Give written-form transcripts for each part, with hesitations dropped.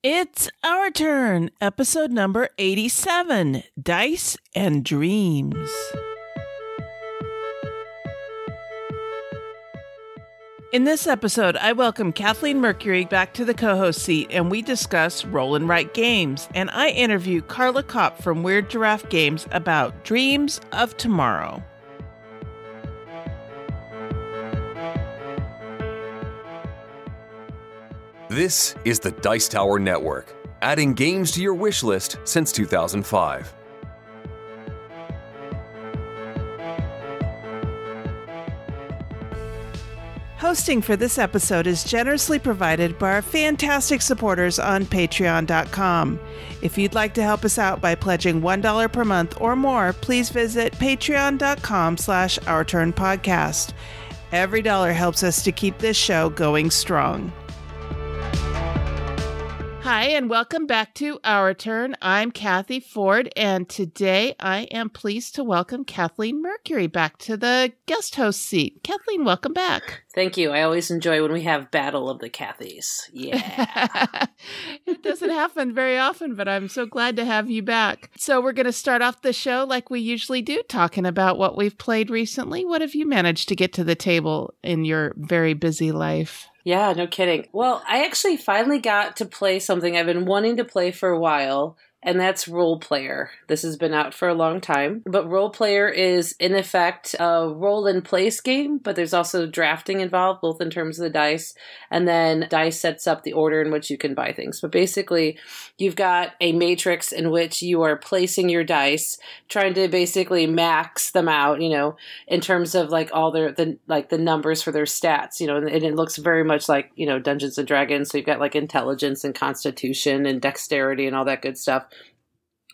It's our turn, episode number 87, Dice and Dreams. In this episode, I welcome Kathleen Mercury back to the co-host seat, and we discuss Roll and Write Games, and I interview Carla Kopp from Weird Giraffe Games about Dreams of Tomorrow. This is the Dice Tower Network, adding games to your wish list since 2005. Hosting for this episode is generously provided by our fantastic supporters on Patreon.com. If you'd like to help us out by pledging $1 per month or more, please visit patreon.com/OurTurnPodcast. Every dollar helps us to keep this show going strong. Hi, and welcome back to Our Turn. I'm Cathy Ford, and today I am pleased to welcome Kathleen Mercury back to the guest host seat. Kathleen, welcome back. Thank you. I always enjoy when we have Battle of the Cathys. Yeah. It doesn't happen very often, but I'm so glad to have you back. So we're going to start off the show like we usually do, talking about what we've played recently. What have you managed to get to the table in your very busy life? Yeah, no kidding. Well, I actually finally got to play something I've been wanting to play for a while, and that's Roll Player. This has been out for a long time, but Roll Player is, in effect, a roll and place game, but there's also drafting involved, both in terms of the dice, and then dice sets up the order in which you can buy things. But basically, you've got a matrix in which you are placing your dice, trying to basically max them out, in terms of like all the numbers for their stats, and it looks very much like, Dungeons and Dragons. So you've got like intelligence and constitution and dexterity and all that good stuff.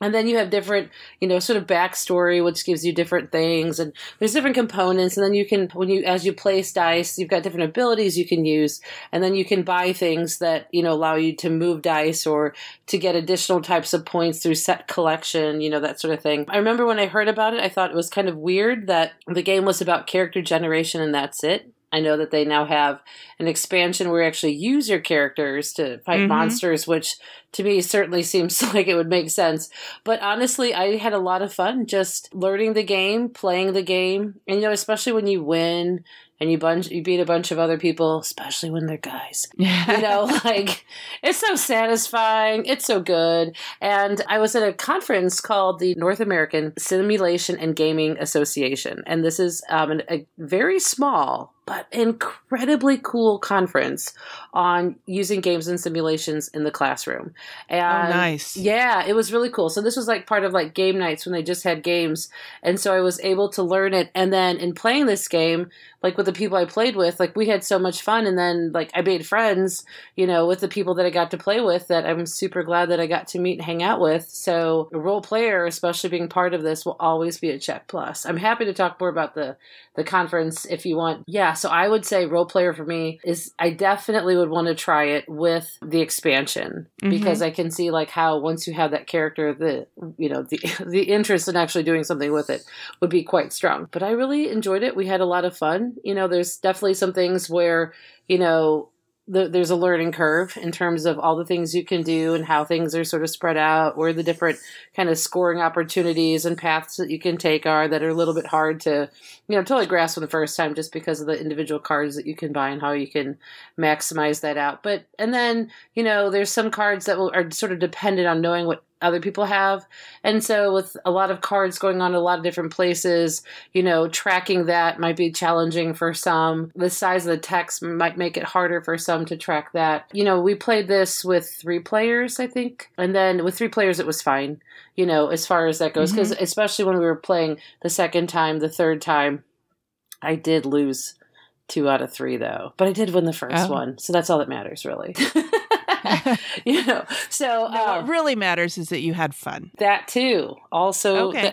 And then you have different, sort of backstory, which gives you different things. And there's different components. And then you can, as you place dice, you've got different abilities you can use. And then you can buy things that, allow you to move dice or to get additional types of points through set collection, that sort of thing. I remember when I heard about it, I thought it was kind of weird that the game was about character generation and that's it. I know that they now have an expansion where you actually use your characters to fight monsters, which to me certainly seems like it would make sense. But honestly, I had a lot of fun just learning the game, playing the game, and especially when you win and you beat a bunch of other people, especially when they're guys. It's so satisfying. It's so good. And I was at a conference called the North American Simulation and Gaming Association. And this is a very small but incredibly cool conference on using games and simulations in the classroom. And nice. Yeah, it was really cool. So this was like part of like game nights when they just had games. And so I was able to learn it. And then in playing this game, like with the people I played with, like we had so much fun. And then like I made friends, with the people that I got to play with that I'm super glad that I got to meet and hang out with. So a Roll Player, especially being part of this, will always be a check plus. I'm happy to talk more about the conference if you want. Yeah, so I would say Roll Player for me is, I definitely would want to try it with the expansion because I can see like how once you have that character, the interest in actually doing something with it would be quite strong. But I really enjoyed it. We had a lot of fun. There's definitely some things where, there's a learning curve in terms of all the things you can do and how things are sort of spread out, where the different kind of scoring opportunities and paths that you can take are that are a little bit hard to, totally grasp for the first time just because of the individual cards that you can buy and how you can maximize that out. And then, there's some cards that are sort of dependent on knowing what other people have. And so with a lot of cards going on in a lot of different places, tracking that might be challenging for some. The size of the text might make it harder for some to track that. We played this with 3 players, I think. And then with 3 players, it was fine, as far as that goes. Because especially when we were playing the second time, the third time, I did lose 2 out of 3 though. But I did win the first one. So that's all that matters, really. So what really matters is that you had fun. That too. Also, okay.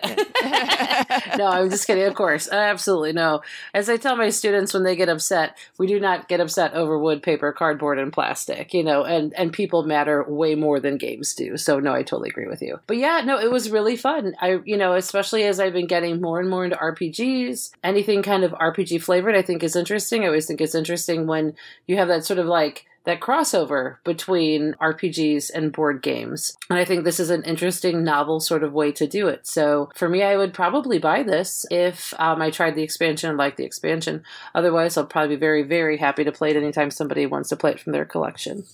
No, I'm just kidding. Of course, absolutely no. As I tell my students when they get upset, we do not get upset over wood, paper, cardboard, and plastic. And people matter way more than games do. So no, I totally agree with you. But yeah, no, it was really fun. Especially as I've been getting more and more into RPGs, anything kind of RPG flavored, I think is interesting. I always think it's interesting when you have that sort of like that crossover between RPGs and board games. And I think this is an interesting, novel sort of way to do it. So for me, I would probably buy this if I tried the expansion and liked the expansion. Otherwise, I'll probably be very, very happy to play it anytime somebody wants to play it from their collection.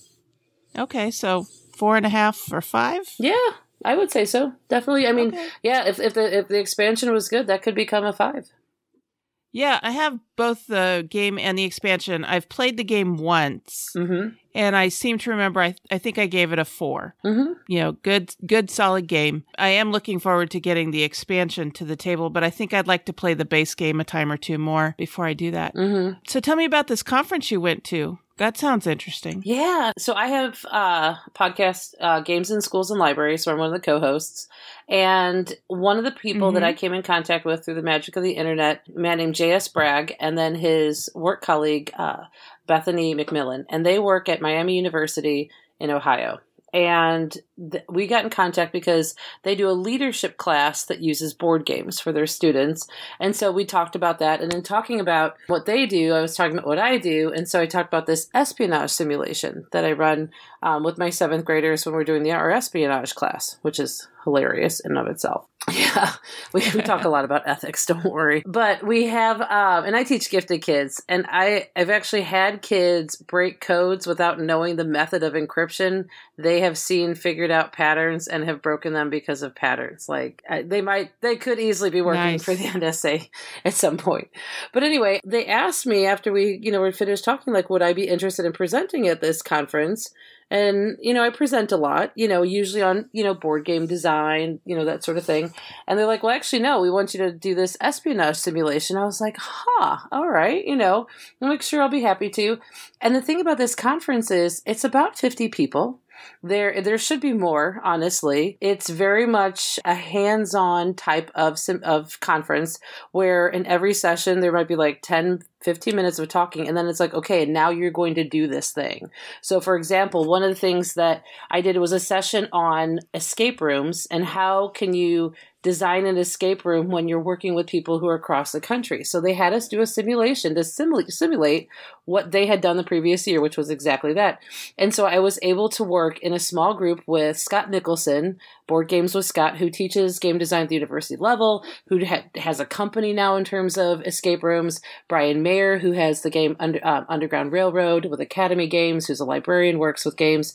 Okay, so 4.5 or 5? Yeah, I would say so. Definitely. I mean, yeah, if the expansion was good, that could become a 5. Yeah, I have both the game and the expansion. I've played the game once, and I seem to remember, I think I gave it a 4. You know, good, solid game. I am looking forward to getting the expansion to the table, but I think I'd like to play the base game a time or two more before I do that. So tell me about this conference you went to. That sounds interesting. Yeah. So I have podcast Games in Schools and Libraries, where I'm one of the co-hosts. And one of the people that I came in contact with through the magic of the internet, a man named J.S. Bragg, and then his work colleague, Bethany McMillan. And they work at Miami University in Ohio. And we got in contact because they do a leadership class that uses board games for their students. And so we talked about that. And in talking about what they do, I was talking about what I do. And so I talked about this espionage simulation that I run with my 7th graders when we're doing our espionage class, which is hilarious in and of itself. Yeah, we talk a lot about ethics, don't worry. But we have, and I teach gifted kids, and I've actually had kids break codes without knowing the method of encryption. They have figured out patterns and have broken them because of patterns. Like they could easily be working for the NSA at some point. But anyway, they asked me after we finished talking, like, would I be interested in presenting at this conference? And, I present a lot, usually on, board game design, that sort of thing. And they're like, well, actually, no, we want you to do this espionage simulation. I was like, all right, I'm like, sure, I'll be happy to. And the thing about this conference is it's about 50 people. There should be more, honestly. It's very much a hands-on type of conference where in every session there might be like 10, 15 minutes of talking, and then it's like, okay, now you're going to do this thing. So for example, one of the things that I did was a session on escape rooms and how can you design an escape room when you're working with people who are across the country. So they had us do a simulation to simulate what they had done the previous year, which was exactly that. And so I was able to work in a small group with Scott Nicholson, Board Games with Scott, who teaches game design at the university level, who has a company now in terms of escape rooms, Brian Mayer, who has the game Underground Railroad with Academy Games, who's a librarian, works with games.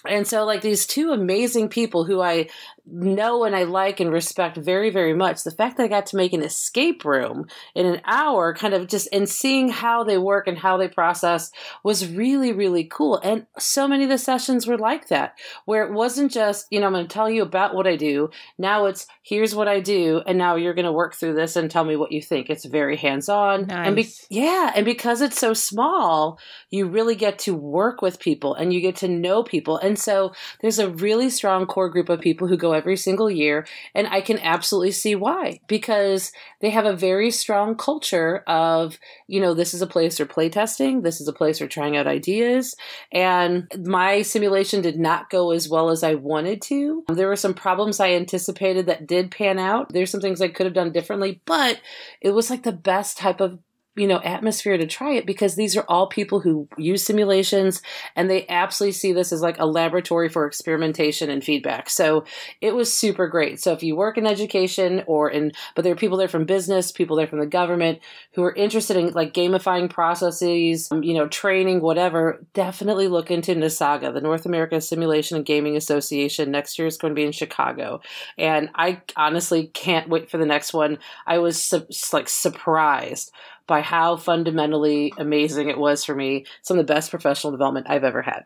And so like these two amazing people who I know and I like and respect very, very much, the fact that I got to make an escape room in an hour kind of just, and seeing how they work and how they process was really, really cool. And so many of the sessions were like that, where it wasn't just, I'm going to tell you about what I do. Now it's, here's what I do. And now you're going to work through this and tell me what you think. It's very hands-on. Nice. And because it's so small, you really get to work with people and you get to know people. And so there's a really strong core group of people who go every single year. And I can absolutely see why, because they have a very strong culture of, this is a place for playtesting. This is a place for trying out ideas. And my simulation did not go as well as I wanted to. There were some problems I anticipated that did pan out. There's some things I could have done differently, but it was like the best type of atmosphere to try it, because these are all people who use simulations and they absolutely see this as like a laboratory for experimentation and feedback. So it was super great. So if you work in education but there are people there from business, people there from the government who are interested in like gamifying processes, training, whatever, definitely look into NASAGA, the North American Simulation and Gaming Association. Next year is going to be in Chicago. And I honestly can't wait for the next one. I was surprised by how fundamentally amazing it was for me. Some of the best professional development I've ever had.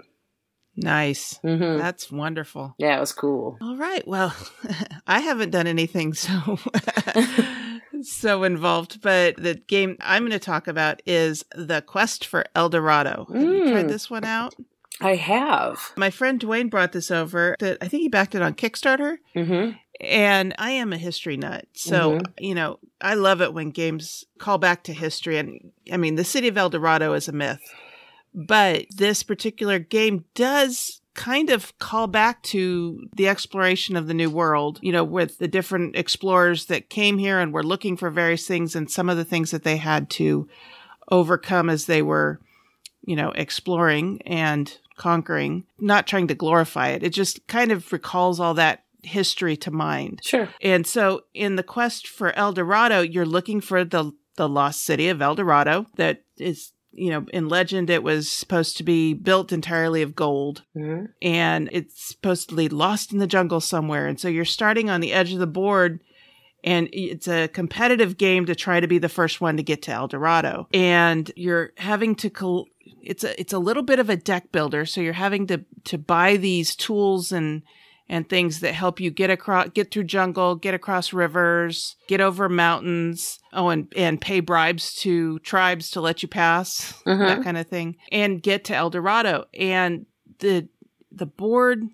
Nice. Mm-hmm. That's wonderful. Yeah, it was cool. All right. Well, I haven't done anything so involved, but the game I'm going to talk about is The Quest for El Dorado. Have you tried this one out? I have. My friend Dwayne brought this over. I think he backed it on Kickstarter. Mm-hmm. And I am a history nut. So, I love it when games call back to history. And I mean, the city of El Dorado is a myth. But this particular game does kind of call back to the exploration of the New World, with the different explorers that came here and were looking for various things and some of the things that they had to overcome as they were exploring and conquering, not trying to glorify it. It just kind of recalls all that history to mind. Sure. And so in the quest for El Dorado, you're looking for the lost city of El Dorado that is, in legend, it was supposed to be built entirely of gold, and it's supposedly lost in the jungle somewhere. And so you're starting on the edge of the board, and it's a competitive game to try to be the first one to get to El Dorado. And you're having to, it's a little bit of a deck builder. So you're having to buy these tools and things that help you get through jungle, get across rivers, get over mountains. Oh, and pay bribes to tribes to let you pass, that kind of thing, and get to El Dorado. And the board,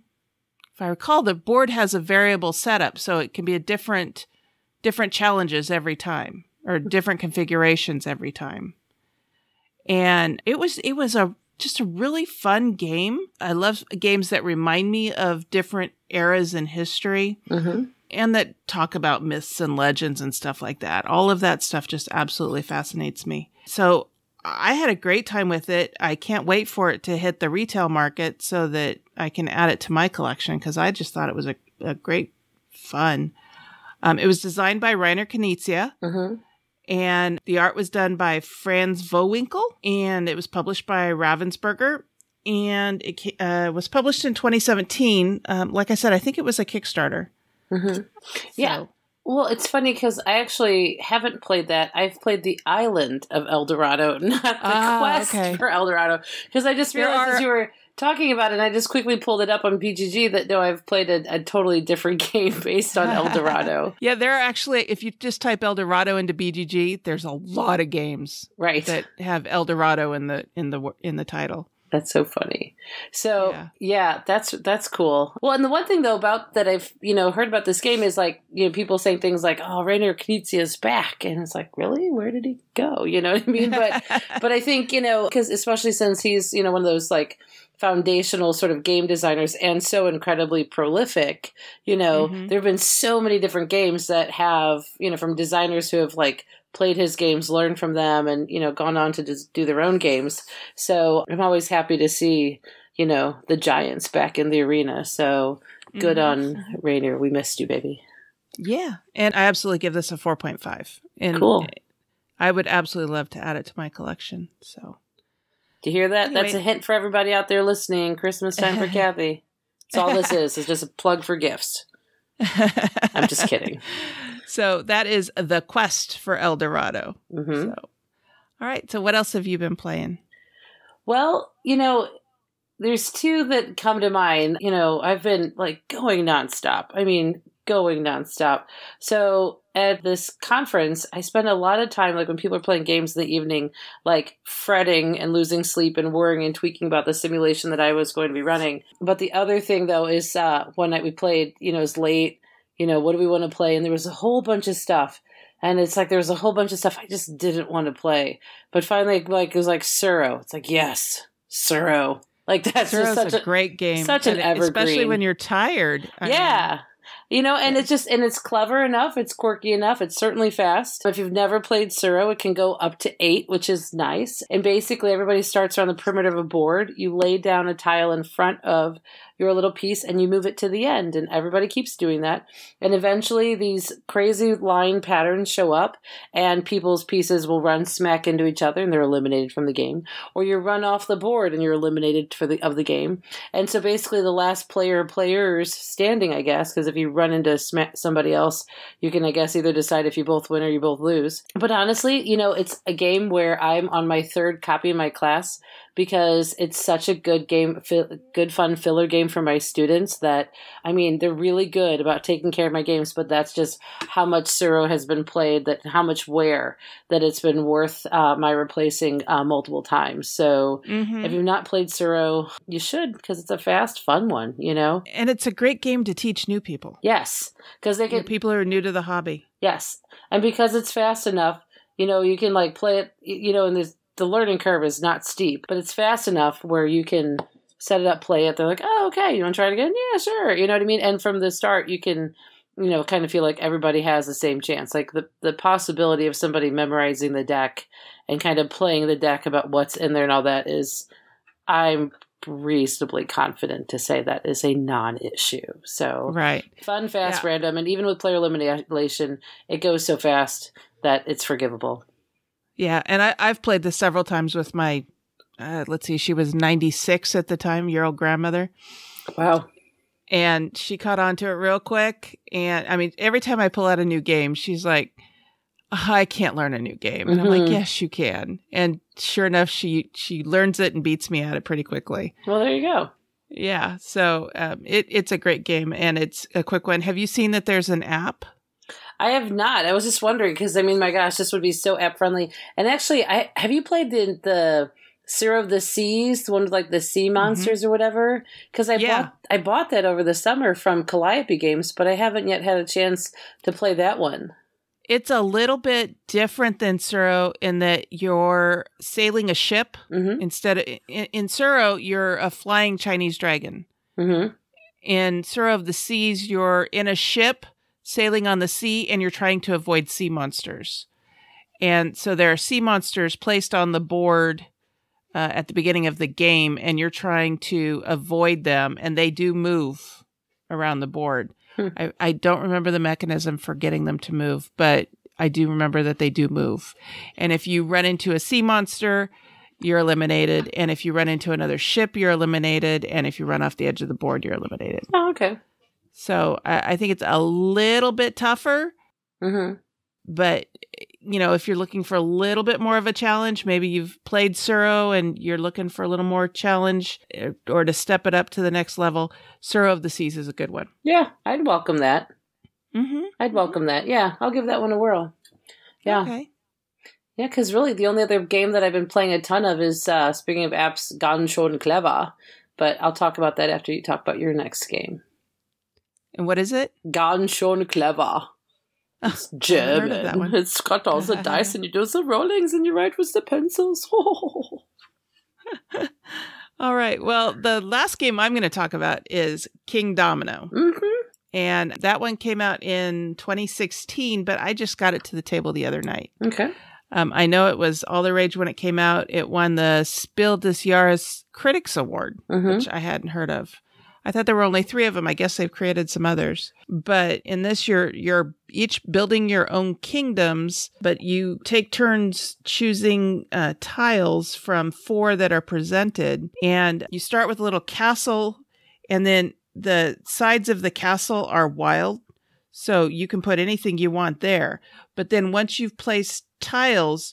if I recall, the board has a variable setup, so it can be a different challenges every time, or different configurations every time. And it was just a really fun game. I love games that remind me of different eras in history and that talk about myths and legends and stuff like that. All of that stuff just absolutely fascinates me. So I had a great time with it. I can't wait for it to hit the retail market so that I can add it to my collection, because I just thought it was a great fun. It was designed by Rainer Knizia. And the art was done by Franz Vohwinkel, and it was published by Ravensburger, and it was published in 2017. Like I said, I think it was a Kickstarter. Yeah. Well, it's funny because I actually haven't played that. I've played the island of El Dorado, not the quest for El Dorado, because I just realized as you were talking about it, and I just quickly pulled it up on BGG that I've played a totally different game based on El Dorado. Yeah, there are actually, if you just type El Dorado into BGG, there's a lot of games that have El Dorado in the title. That's so funny. So yeah, that's cool. Well, and the one thing though about that I've heard about this game is like people saying things like, "Oh, Rainer Knizia is back," and it's like, really, where did he go? You know what I mean? But I think because especially since he's one of those like foundational sort of game designers and so incredibly prolific, there have been so many different games that have from designers who have like played his games, learned from them, and gone on to just do their own games. So I'm always happy to see the giants back in the arena. So good on Rainer. We missed you, baby. Yeah, and I absolutely give this a 4.5. And cool. I would absolutely love to add it to my collection. So, do you hear that? Anyway. That's a hint for everybody out there listening. Christmas time for Cathy. That's all this is. It's just a plug for gifts. I'm just kidding. So that is the quest for El Dorado. So, all right. So what else have you been playing? Well, there's two that come to mind. I've been like going nonstop. So at this conference, I spend a lot of time, like when people are playing games in the evening, like fretting and losing sleep and worrying and tweaking about the simulation that I was going to be running. But the other thing though is one night we played, it was late. What do we want to play? And there was a whole bunch of stuff. And it's like there was a whole bunch of stuff I just didn't want to play. But finally, like it was like Suro. It's like, yes, Suro. Like that's Suro's just such a great game. Such an evergreen. Especially when you're tired. I mean, and it's clever enough. It's quirky enough. It's certainly fast. If you've never played Suro, it can go up to 8, which is nice. And basically everybody starts around the perimeter of a board. You lay down a tile in front of your little piece and you move it to the end, and everybody keeps doing that. And eventually these crazy line patterns show up and people's pieces will run smack into each other and they're eliminated from the game, or you run off the board and you're eliminated of the game. And so basically the last players standing, I guess, because if you run into somebody else, you can, I guess, either decide if you both win or you both lose. But honestly, it's a game where I'm on my 3rd copy in my class, because it's such a good game, good fun filler game for my students that, I mean, they're really good about taking care of my games, but that's just how much Suro has been played, how much wear that it's been worth my replacing multiple times. So if you've not played Suro, you should, because it's a fast, fun one, And it's a great game to teach new people. Yes, because they get people who are new to the hobby. Yes, and because it's fast enough, you can like play it, and the learning curve is not steep, but it's fast enough where you can set it up, play it. They're like, oh, okay, you want to try it again? Yeah, sure. You know what I mean? And from the start, you can kind of feel like everybody has the same chance. Like the possibility of somebody memorizing the deck and kind of playing the deck about what's in there and all that is, I'm reasonably confident to say that is a non-issue. So right. Fun, fast, random, and even with player elimination, it goes so fast that it's forgivable. Yeah, and I've played this several times with my, let's see, she was 96 at the time, your old grandmother. Wow. And she caught on to it real quick. And I mean, every time I pull out a new game, she's like, I can't learn a new game. And I'm like, yes, you can. And sure enough, she learns it and beats me at it pretty quickly. Well, there you go. Yeah. So it's a great game, and it's a quick one. Have you seen that there's an app? I have not. I was just wondering because, I mean, my gosh, this would be so app friendly. And actually, have you played the Zero of the Seas, the one with like the sea monsters or whatever? Because I bought that over the summer from Calliope Games, but I haven't yet had a chance to play that one. It's a little bit different than Suro in that you're sailing a ship instead of in Suro, you're a flying Chinese dragon. In Suro of the Seas, you're in a ship sailing on the sea, and you're trying to avoid sea monsters. And so there are sea monsters placed on the board at the beginning of the game, and you're trying to avoid them, and they do move around the board. I don't remember the mechanism for getting them to move, but I do remember that they do move. And if you run into a sea monster, you're eliminated. And if you run into another ship, you're eliminated. And if you run off the edge of the board, you're eliminated. Oh, okay. So I think it's a little bit tougher. But, if you're looking for a little bit more of a challenge, maybe you've played Suro and you're looking for a little more challenge or to step it up to the next level, Suro of the Seas is a good one. Yeah, I'd welcome that. I'd welcome that. Yeah, I'll give that one a whirl. Yeah. Okay. Yeah, because really the only other game that I've been playing a ton of is, speaking of apps, Ganz schön clever. But I'll talk about that after you talk about your next game. And what is it? Ganz schön clever. It's German. It's got all the dice and you do the rollings and you write with the pencils. All right. Well, the last game I'm going to talk about is King Domino. And that one came out in 2016, but I just got it to the table the other night. Okay. I know it was all the rage when it came out. It won the Spiel des Jahres Critics Award, which I hadn't heard of. I thought there were only 3 of them. I guess they've created some others. But in this, you're each building your own kingdoms, but you take turns choosing tiles from 4 that are presented. And you start with a little castle, and then the sides of the castle are wild. So you can put anything you want there. But then once you've placed tiles,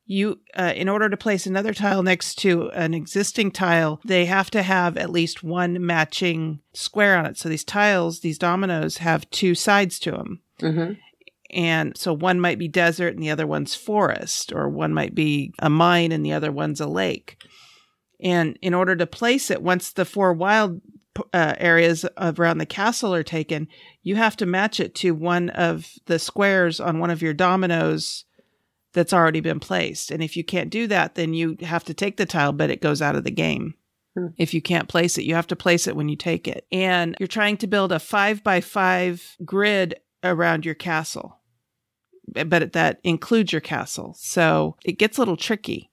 you, in order to place another tile next to an existing tile, they have to have at least one matching square on it. So these tiles, these dominoes, have 2 sides to them. And so one might be desert and the other one's forest, or one might be a mine and the other one's a lake. And in order to place it, once the 4 wild areas around the castle are taken, you have to match it to one of the squares on one of your dominoes that's already been placed. And if you can't do that, then you have to take the tile, but it goes out of the game. If you can't place it, you have to place it when you take it. And you're trying to build a 5x5 grid around your castle, but that includes your castle. So it gets a little tricky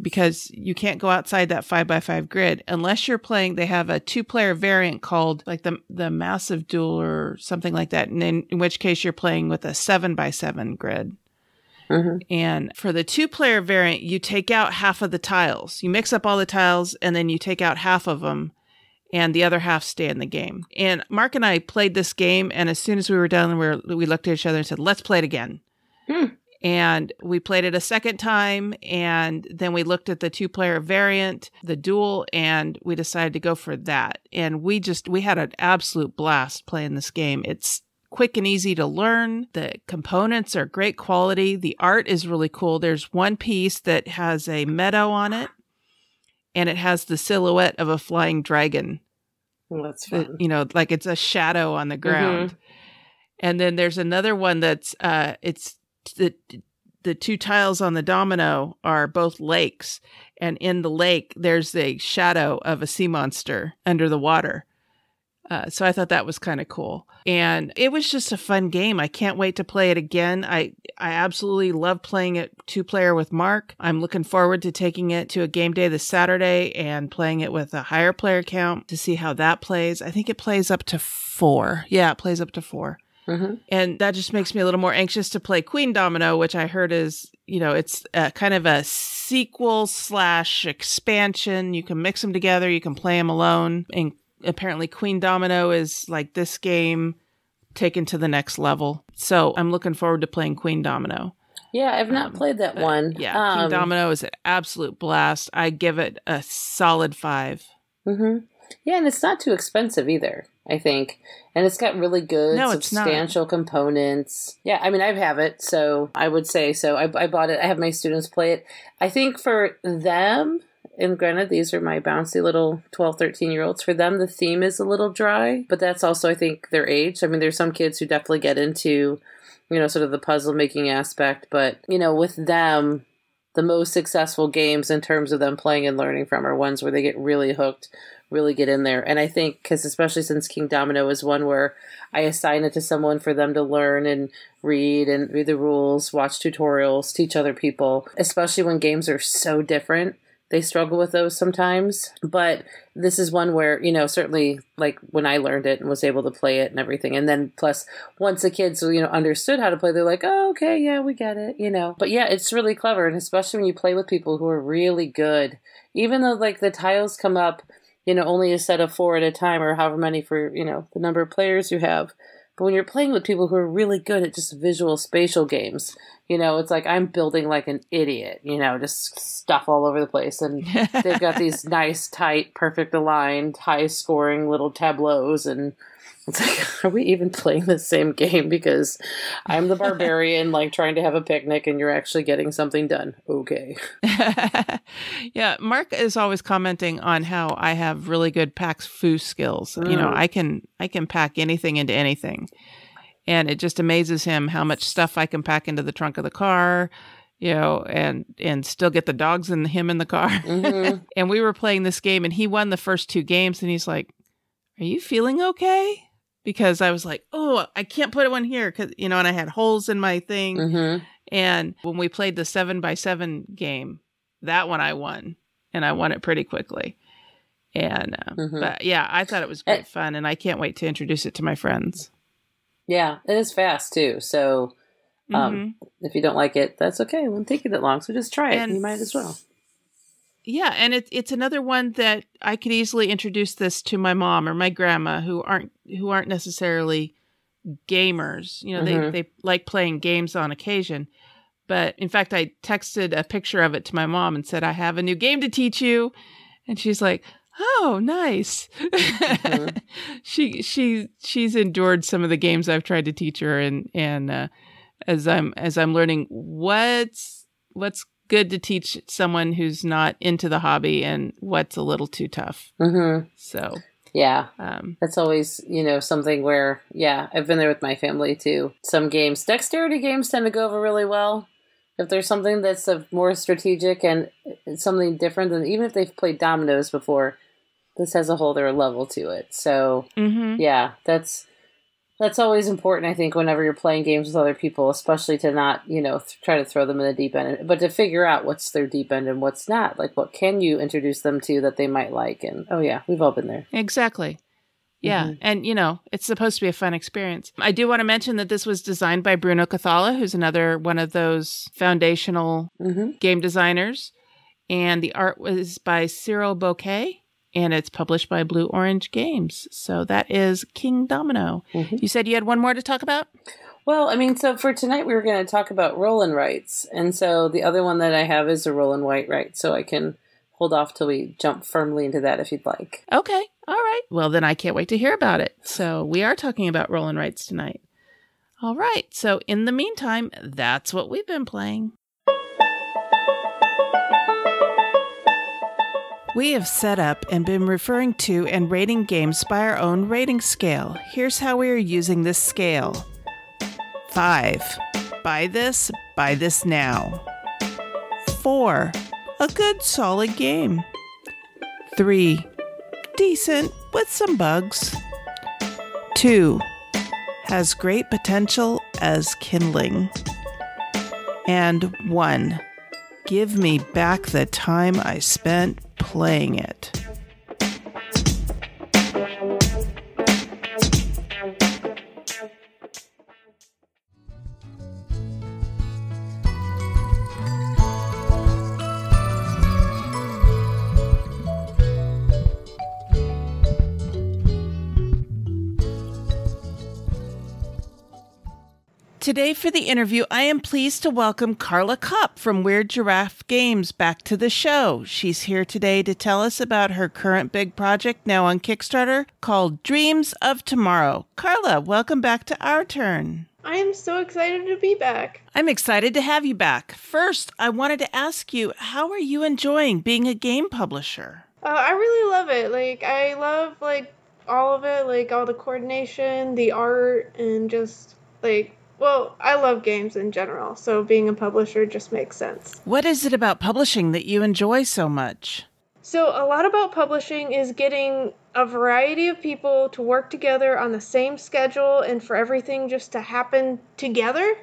because you can't go outside that 5x5 grid unless you're playing. They have a 2-player variant called like the Massive Duel or something like that. And in which case you're playing with a 7x7 grid. And for the 2-player variant, you take out half of the tiles. You mix up all the tiles and then you take out half of them and the other half stay in the game. And Mark and I played this game, and as soon as we were done, we looked at each other and said, let's play it again. And we played it a second time, and then we looked at the 2-player variant, the duel, and we decided to go for that. And we had an absolute blast playing this game. It's quick and easy to learn. The components are great quality. The art is really cool. There's one piece that has a meadow on it, and it has the silhouette of a flying dragon. Well, that's fun. Like it's a shadow on the ground. And then there's another one that's it's the 2 tiles on the domino are both lakes, and in the lake there's a shadow of a sea monster under the water. So I thought that was kind of cool. And it was just a fun game. I can't wait to play it again. I absolutely love playing it 2-player with Mark. I'm looking forward to taking it to a game day this Saturday and playing it with a higher player count to see how that plays. I think it plays up to 4. Yeah, it plays up to 4. Mm-hmm. And that just makes me a little more anxious to play Queen Domino, which I heard is, it's kind of a sequel / expansion. You can mix them together. You can play them alone. And apparently Queen Domino is like this game taken to the next level. So I'm looking forward to playing Queen Domino. Yeah, I've not played that one. Yeah, Queen Domino is an absolute blast. I give it a solid 5. Mm-hmm. Yeah, and it's not too expensive either, I think. And it's got really good, substantial components. Yeah, I mean, I have it, so I would say so. I bought it. I have my students play it. I think for them, and granted, these are my bouncy little 12, 13-year-olds. For them, the theme is a little dry, but that's also, I think, their age. I mean, there's some kids who definitely get into, sort of the puzzle-making aspect. But, with them, the most successful games in terms of them playing and learning from are ones where they get really hooked, really get in there. And I think, because especially since King Domino is one where I assign it to someone for them to learn and read the rules, watch tutorials, teach other people, especially when games are so different. They struggle with those sometimes, but this is one where, certainly like when I learned it and was able to play it and everything. And then plus once the kids, understood how to play, they're like, oh, okay, yeah, we get it, But yeah, it's really clever. And especially when you play with people who are really good, even though like the tiles come up, only a set of 4 at a time or however many for, the number of players you have. But when you're playing with people who are really good at just visual spatial games, it's like I'm building like an idiot, just stuff all over the place. And they've got these nice, tight, perfect aligned, high scoring little tableaus. And it's like, are we even playing the same game? Because I'm the barbarian, like trying to have a picnic and you're actually getting something done. Okay. Yeah. Mark is always commenting on how I have really good pack-foo skills. I can pack anything into anything. And it just amazes him how much stuff I can pack into the trunk of the car, and still get the dogs and him in the car. Mm-hmm. And we were playing this game and he won the first 2 games and he's like, are you feeling okay? Because I was like, oh, I can't put one here because, and I had holes in my thing. Mm-hmm. And when we played the 7x7 game, that one I won and I won it pretty quickly. And, but yeah, I thought it was great fun and I can't wait to introduce it to my friends. Yeah, it is fast too. So if you don't like it, that's okay. It won't take you that long. So just try it. And you might as well. Yeah, and it's another one that I could easily introduce this to my mom or my grandma who aren't necessarily gamers. They like playing games on occasion. But in fact, I texted a picture of it to my mom and said, I have a new game to teach you. And she's like, oh, nice. Mm-hmm. She's endured some of the games I've tried to teach her, and as I'm learning what's good to teach someone who's not into the hobby and what's a little too tough. Mm-hmm. So yeah, that's always something where I've been there with my family too. Some games, dexterity games, tend to go over really well. If there's something that's more strategic and something different than even if they've played dominoes before. This has a whole other level to it. So, yeah, that's always important, I think, whenever you're playing games with other people, especially to not, try to throw them in the deep end, but to figure out what's their deep end and what's not. Like, what can you introduce them to that they might like? And, oh, yeah, we've all been there. Exactly. Yeah. Mm-hmm. And, it's supposed to be a fun experience. I do want to mention that this was designed by Bruno Cathala, who's another one of those foundational game designers. And the art was by Cyril Bouquet. And it's published by Blue Orange Games. So that is King Domino. Mm-hmm. You said you had one more to talk about? Well, so for tonight we were going to talk about roll and writes. And so the other one that I have is a roll and write. So I can hold off till we jump firmly into that if you'd like. Okay. All right. Well, then I can't wait to hear about it. So we are talking about roll and writes tonight. All right. So in the meantime, that's what we've been playing. We have set up and been referring to and rating games by our own rating scale. Here's how we are using this scale. 5. Buy this now. 4. A good solid game. 3. Decent with some bugs. 2. Has great potential as kindling. And 1. Give me back the time I spent playing it. Today for the interview, I am pleased to welcome Carla Kopp from Weird Giraffe Games back to the show. She's here today to tell us about her current big project now on Kickstarter called Dreams of Tomorrow. Carla, welcome back to our turn. I am so excited to be back. I'm excited to have you back. First, I wanted to ask you, how are you enjoying being a game publisher? I really love it. I love, all of it, all the coordination, the art, and just, I love games in general, so being a publisher just makes sense. What is it about publishing that you enjoy so much? So a lot about publishing is getting a variety of people to work together on the same schedule and for everything just to happen together,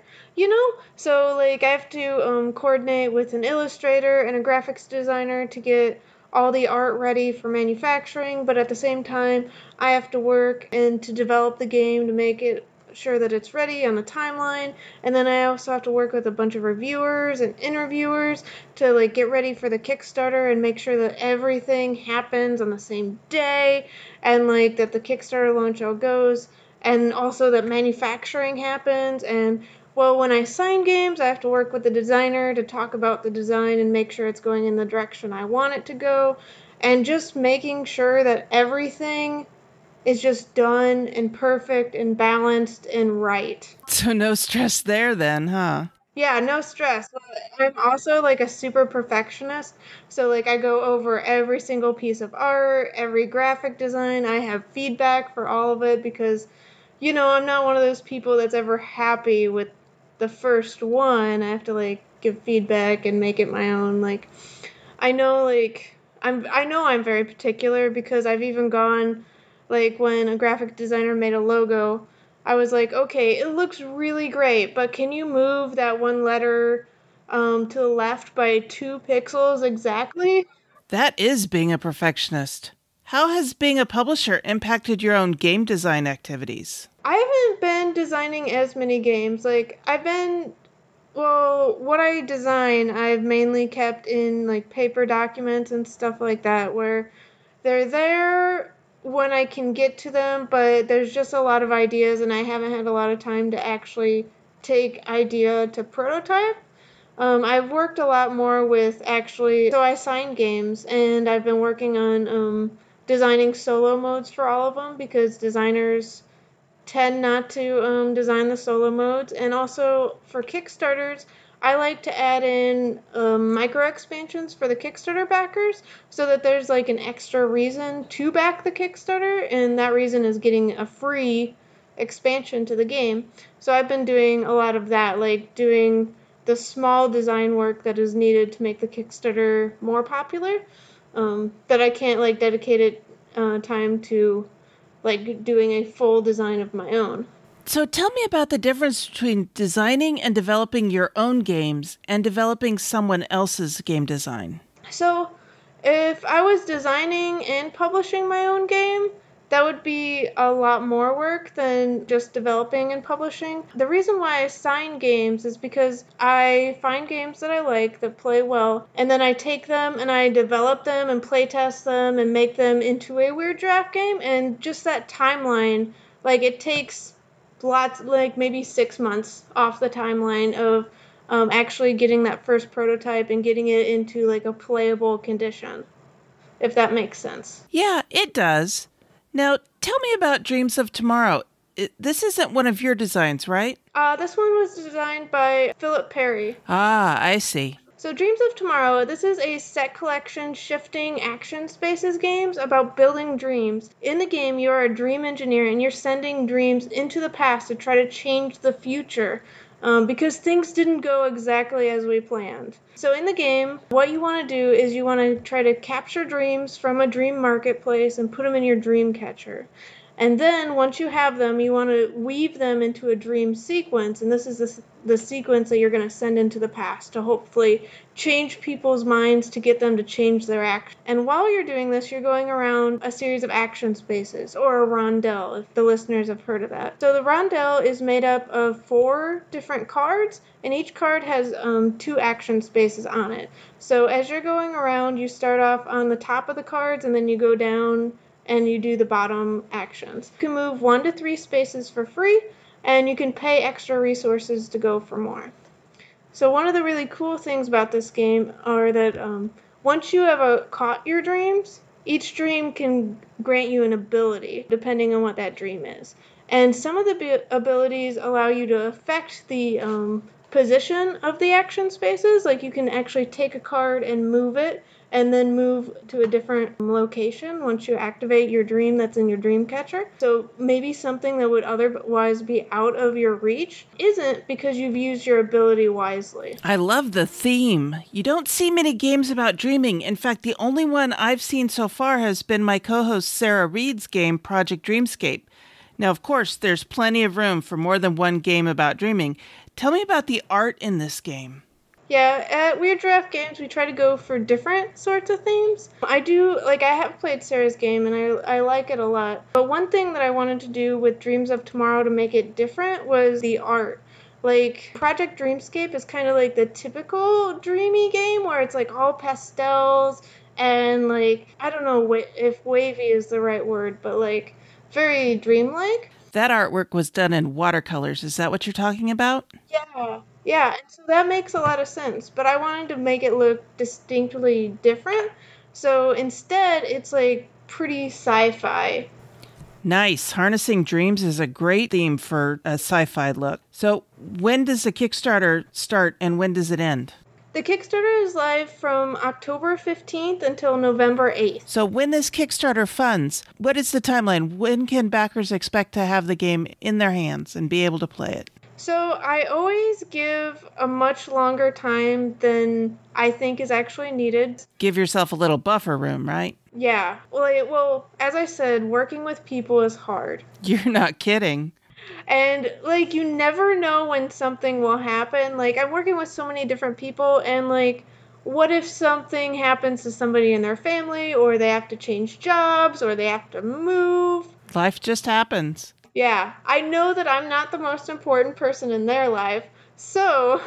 So, I have to coordinate with an illustrator and a graphics designer to get all the art ready for manufacturing, but at the same time, I have to work and to develop the game to make it sure that it's ready on the timeline, and then I also have to work with a bunch of reviewers and interviewers to get ready for the Kickstarter and make sure that everything happens on the same day and that the Kickstarter launch all goes, and also that manufacturing happens. And when I sign games, I have to work with the designer to talk about the design and make sure it's going in the direction I want it to go, and just making sure that everything is just done and perfect and balanced and right. So no stress there then, huh? Yeah, no stress. I'm also a super perfectionist. So I go over every single piece of art, every graphic design. I have feedback for all of it because, I'm not one of those people that's ever happy with the first one. I have to give feedback and make it my own. I know I'm very particular because I've even gone when a graphic designer made a logo, I was okay, it looks really great, but can you move that one letter to the left by 2 pixels exactly? That is being a perfectionist. How has being a publisher impacted your own game design activities? I haven't been designing as many games. What I design, I've mainly kept in paper documents and stuff like that, where they're there when I can get to them, but there's just a lot of ideas and I haven't had a lot of time to actually take idea to prototype. I've worked a lot more with so I sign games and I've been working on designing solo modes for all of them because designers tend not to design the solo modes. And also for Kickstarters, I like to add in micro expansions for the Kickstarter backers so that there's an extra reason to back the Kickstarter, and that reason is getting a free expansion to the game. So I've been doing a lot of that, doing the small design work that is needed to make the Kickstarter more popular, that I can't dedicate it time to doing a full design of my own. So tell me about the difference between designing and developing your own games and developing someone else's game design. So if I was designing and publishing my own game, that would be a lot more work than just developing and publishing. The reason why I sign games is because I find games that I like, that play well, and then I take them and I develop them and play test them and make them into a Weird Giraffe game. And just that timeline, it takes lots, maybe 6 months off the timeline of actually getting that first prototype and getting it into a playable condition, if that makes sense. Yeah, it does. Now, tell me about Dreams of Tomorrow. This isn't one of your designs, right? This one was designed by Philip Perry. Ah, I see. So Dreams of Tomorrow, this is a set collection shifting action spaces games about building dreams. In the game, you are a dream engineer and you're sending dreams into the past to try to change the future because things didn't go exactly as we planned. So in the game, what you want to do is you want to try to capture dreams from a dream marketplace and put them in your dream catcher. And then once you have them, you want to weave them into a dream sequence. And this is the sequence that you're going to send into the past to hopefully change people's minds to get them to change their action. And while you're doing this, you're going around a series of action spaces, or a rondelle, if the listeners have heard of that. So the rondelle is made up of 4 different cards, and each card has 2 action spaces on it. So as you're going around, you start off on the top of the cards, and then you go down and you do the bottom actions. You can move 1 to 3 spaces for free, and you can pay extra resources to go for more. So one of the really cool things about this game are that once you have caught your dreams, each dream can grant you an ability, depending on what that dream is. And some of the abilities allow you to affect the position of the action spaces. Like you can actually take a card and move it, and then move to a different location once you activate your dream that's in your dream catcher. So maybe something that would otherwise be out of your reach isn't, because you've used your ability wisely. I love the theme. You don't see many games about dreaming. In fact, the only one I've seen so far has been my co-host Sarah Reed's game, Project Dreamscape. Now, of course, there's plenty of room for more than one game about dreaming. Tell me about the art in this game. Yeah, at Weird Giraffe Games, we try to go for different sorts of themes. I have played Sarah's game, and I like it a lot. But one thing that I wanted to do with Dreams of Tomorrow to make it different was the art. Like, Project Dreamscape is kind of like the typical dreamy game, where it's like all pastels, and like, I don't know if wavy is the right word, but like, very dreamlike. That artwork was done in watercolors. Is that what you're talking about? Yeah, and so that makes a lot of sense, but I wanted to make it look distinctly different, so instead it's like pretty sci-fi. Nice. Harnessing dreams is a great theme for a sci-fi look. So when does the Kickstarter start and when does it end? The Kickstarter is live from October 15th until November 8th. So when this Kickstarter funds, what is the timeline? When can backers expect to have the game in their hands and be able to play it? So I always give a much longer time than I think is actually needed. Give yourself a little buffer room, right? Yeah. Well, as I said, working with people is hard. You're not kidding. And, like, you never know when something will happen. Like, I'm working with so many different people, and, like, what if something happens to somebody in their family, or they have to change jobs, or they have to move? Life just happens. Yeah, I know that I'm not the most important person in their life, so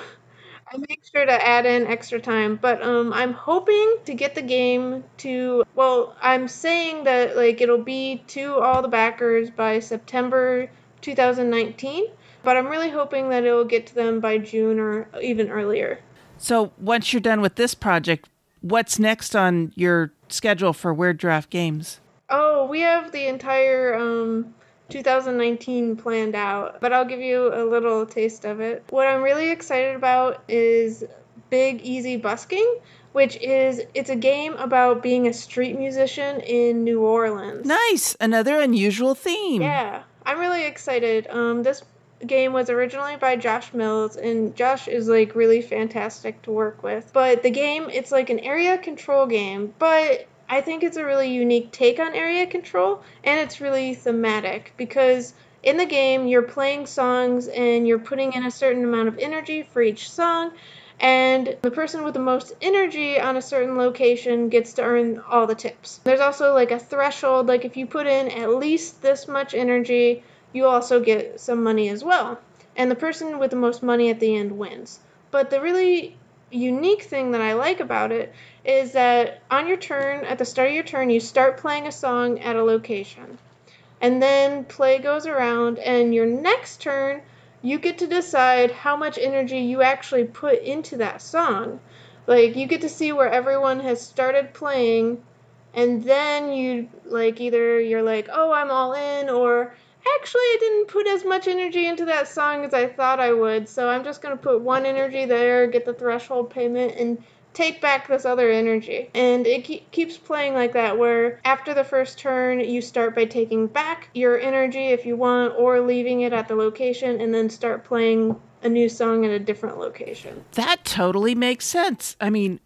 I make sure to add in extra time. But I'm hoping to get the game to, well, I'm saying that like it'll be to all the backers by September 2019, but I'm really hoping that it will get to them by June or even earlier. So once you're done with this project, what's next on your schedule for Weird Giraffe Games? Oh, we have the entire 2019 planned out, but I'll give you a little taste of it. What I'm really excited about is Big Easy Busking, it's a game about being a street musician in New Orleans. Nice! Another unusual theme. Yeah, I'm really excited. This game was originally by Josh Mills, and Josh is like really fantastic to work with. But the game, it's like an area control game, but I think it's a really unique take on area control, and it's really thematic because in the game you're playing songs and you're putting in a certain amount of energy for each song, and the person with the most energy on a certain location gets to earn all the tips. There's also like a threshold, like if you put in at least this much energy, you also get some money as well, and the person with the most money at the end wins. But the really unique thing that I like about it is that on your turn, at the start of your turn, you start playing a song at a location. And then play goes around, and your next turn, you get to decide how much energy you actually put into that song. Like, you get to see where everyone has started playing, and then you, like, either you're like, oh, I'm all in, or actually, I didn't put as much energy into that song as I thought I would, so I'm just going to put one energy there, get the threshold payment, and take back this other energy. And it keeps playing like that, where after the first turn, you start by taking back your energy if you want, or leaving it at the location, and then start playing a new song at a different location. That totally makes sense. I mean,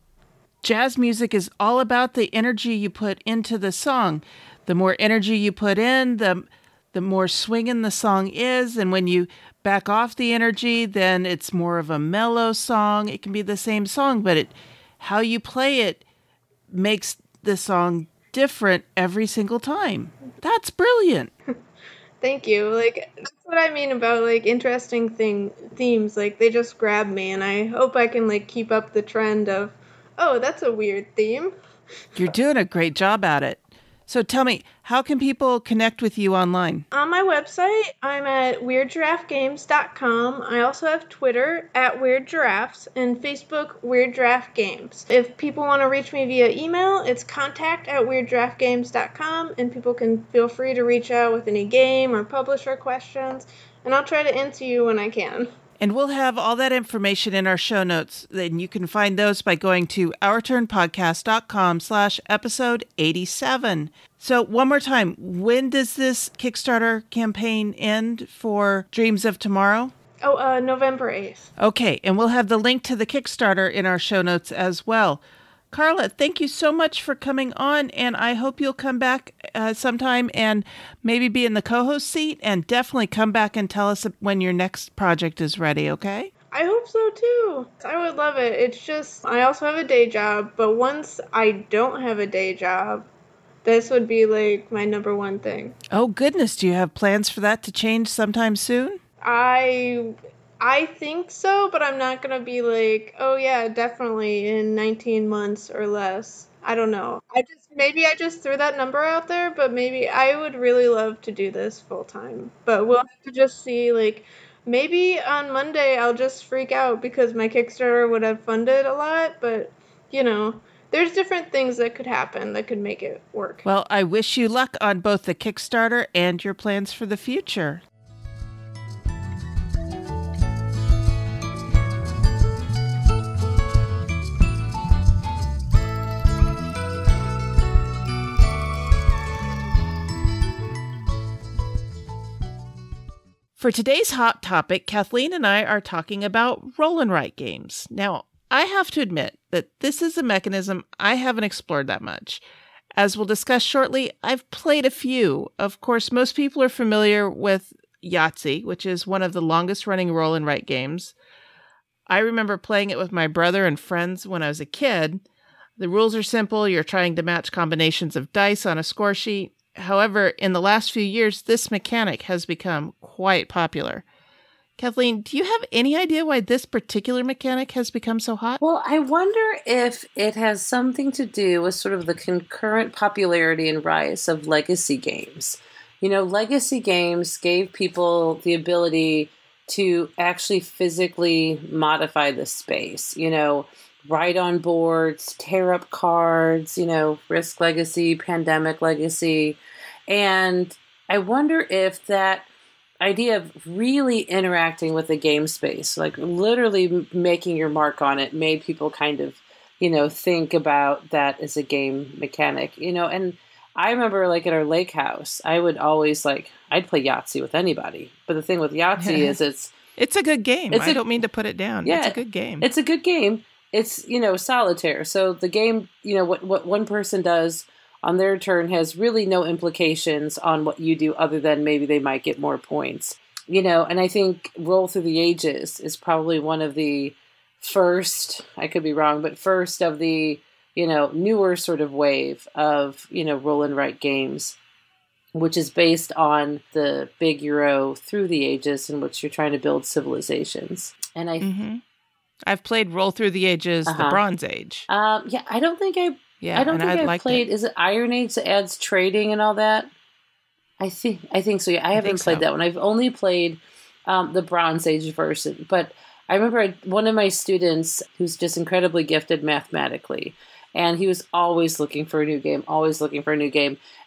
jazz music is all about the energy you put into the song. The more energy you put in, the the more swinging the song is. And when you back off the energy, then it's more of a mellow song. It can be the same song, but how you play it makes the song different every single time. That's brilliant. Thank you. Like, that's what I mean about, like, interesting themes. Like, they just grab me, and I hope I can, like, keep up the trend of, oh, that's a weird theme. You're doing a great job at it. So tell me, how can people connect with you online? On my website, I'm at WeirdGiraffeGames.com. I also have Twitter at Weird Giraffes and Facebook Weird Giraffe Games. If people want to reach me via email, it's contact@WeirdGiraffeGames.com, and people can feel free to reach out with any game or publisher questions, and I'll try to answer you when I can. And we'll have all that information in our show notes. And you can find those by going to ourturnpodcast.com/episode 87. So one more time, when does this Kickstarter campaign end for Dreams of Tomorrow? Oh, November 8th. Okay, and we'll have the link to the Kickstarter in our show notes as well. Carla, thank you so much for coming on, and I hope you'll come back sometime and maybe be in the co-host seat, and definitely come back and tell us when your next project is ready, okay? I hope so too. I would love it. It's just, I also have a day job, but once I don't have a day job, this would be like my number one thing. Oh goodness, do you have plans for that to change sometime soon? I think so, but I'm not going to be like, oh yeah, definitely in 19 months or less. I don't know. Maybe I just threw that number out there, but maybe I would really love to do this full time. But we'll have to just see, like, maybe on Monday I'll just freak out because my Kickstarter would have funded a lot, but, you know, there's different things that could happen that could make it work. Well, I wish you luck on both the Kickstarter and your plans for the future. For today's hot topic, Kathleen and I are talking about roll and write games. Now, I have to admit that this is a mechanism I haven't explored that much. As we'll discuss shortly, I've played a few. Of course, most people are familiar with Yahtzee, which is one of the longest running roll and write games. I remember playing it with my brother and friends when I was a kid. The rules are simple. You're trying to match combinations of dice on a score sheet. However, in the last few years, this mechanic has become quite popular. Kathleen, do you have any idea why this particular mechanic has become so hot? Well, I wonder if it has something to do with sort of the concurrent popularity and rise of legacy games. You know, legacy games gave people the ability to actually physically modify the space, you know, write on boards, tear up cards, you know, Risk Legacy, Pandemic Legacy. And I wonder if that idea of really interacting with the game space, like literally making your mark on it, made people kind of, you know, think about that as a game mechanic, you know. And I remember, like, at our lake house, I would always, like, I'd play Yahtzee with anybody. But the thing with Yahtzee is it's a good game. I don't mean to put it down. Yeah, it's a good game. It's a good game. It's, you know, solitaire. So the game, you know, what one person does on their turn has really no implications on what you do, other than maybe they might get more points, you know. And I think Roll Through the Ages is probably one of the first, I could be wrong, but first of the, you know, newer sort of wave of, you know, roll and write games, which is based on the big Euro Through the Ages, in which you're trying to build civilizations. And I've played Roll Through the Ages, the Bronze Age. Yeah, I don't think I've played. Is it Iron Age that adds trading and all that? I think so. Yeah, I haven't played that one. I've only played the Bronze Age version. But I remember one of my students who's just incredibly gifted mathematically, and he was always looking for a new game,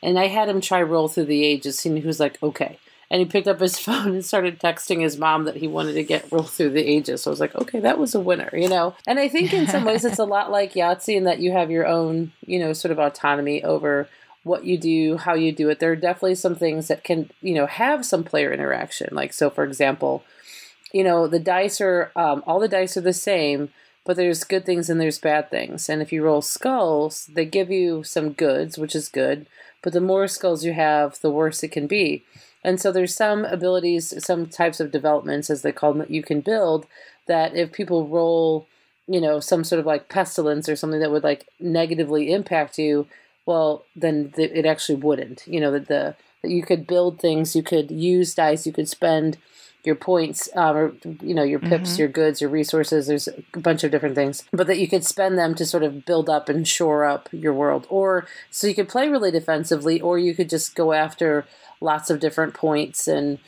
And I had him try Roll Through the Ages, and he was like, okay. And he picked up his phone and started texting his mom that he wanted to get Roll Through the Ages. So I was like, okay, that was a winner, you know? And I think in some ways it's a lot like Yahtzee in that you have your own, you know, sort of autonomy over what you do, how you do it. There are definitely some things that can, you know, have some player interaction. Like, so for example, you know, the dice are, all the dice are the same, but there's good things and there's bad things. And if you roll skulls, they give you some goods, which is good. But the more skulls you have, the worse it can be. And so there's some abilities, some types of developments, as they call them, that you can build that if people roll, some sort of like pestilence or something that would like negatively impact you, well, then it actually wouldn't. That you could build things, you could use dice, you could spend your points, or your pips, your goods, your resources. There's a bunch of different things, but that you could spend them to sort of build up and shore up your world. Or so you could play really defensively, or you could just go after lots of different points and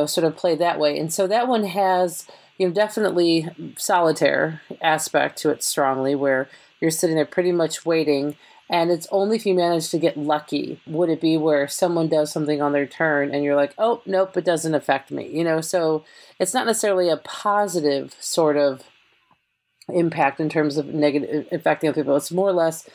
sort of play that way. And so that one has definitely solitaire aspect to it strongly, where you're sitting there pretty much waiting. And it's only if you manage to get lucky would it be where someone does something on their turn and you're like, oh, nope, it doesn't affect me. So it's not necessarily a positive sort of impact in terms of negative affecting other people. It's more or less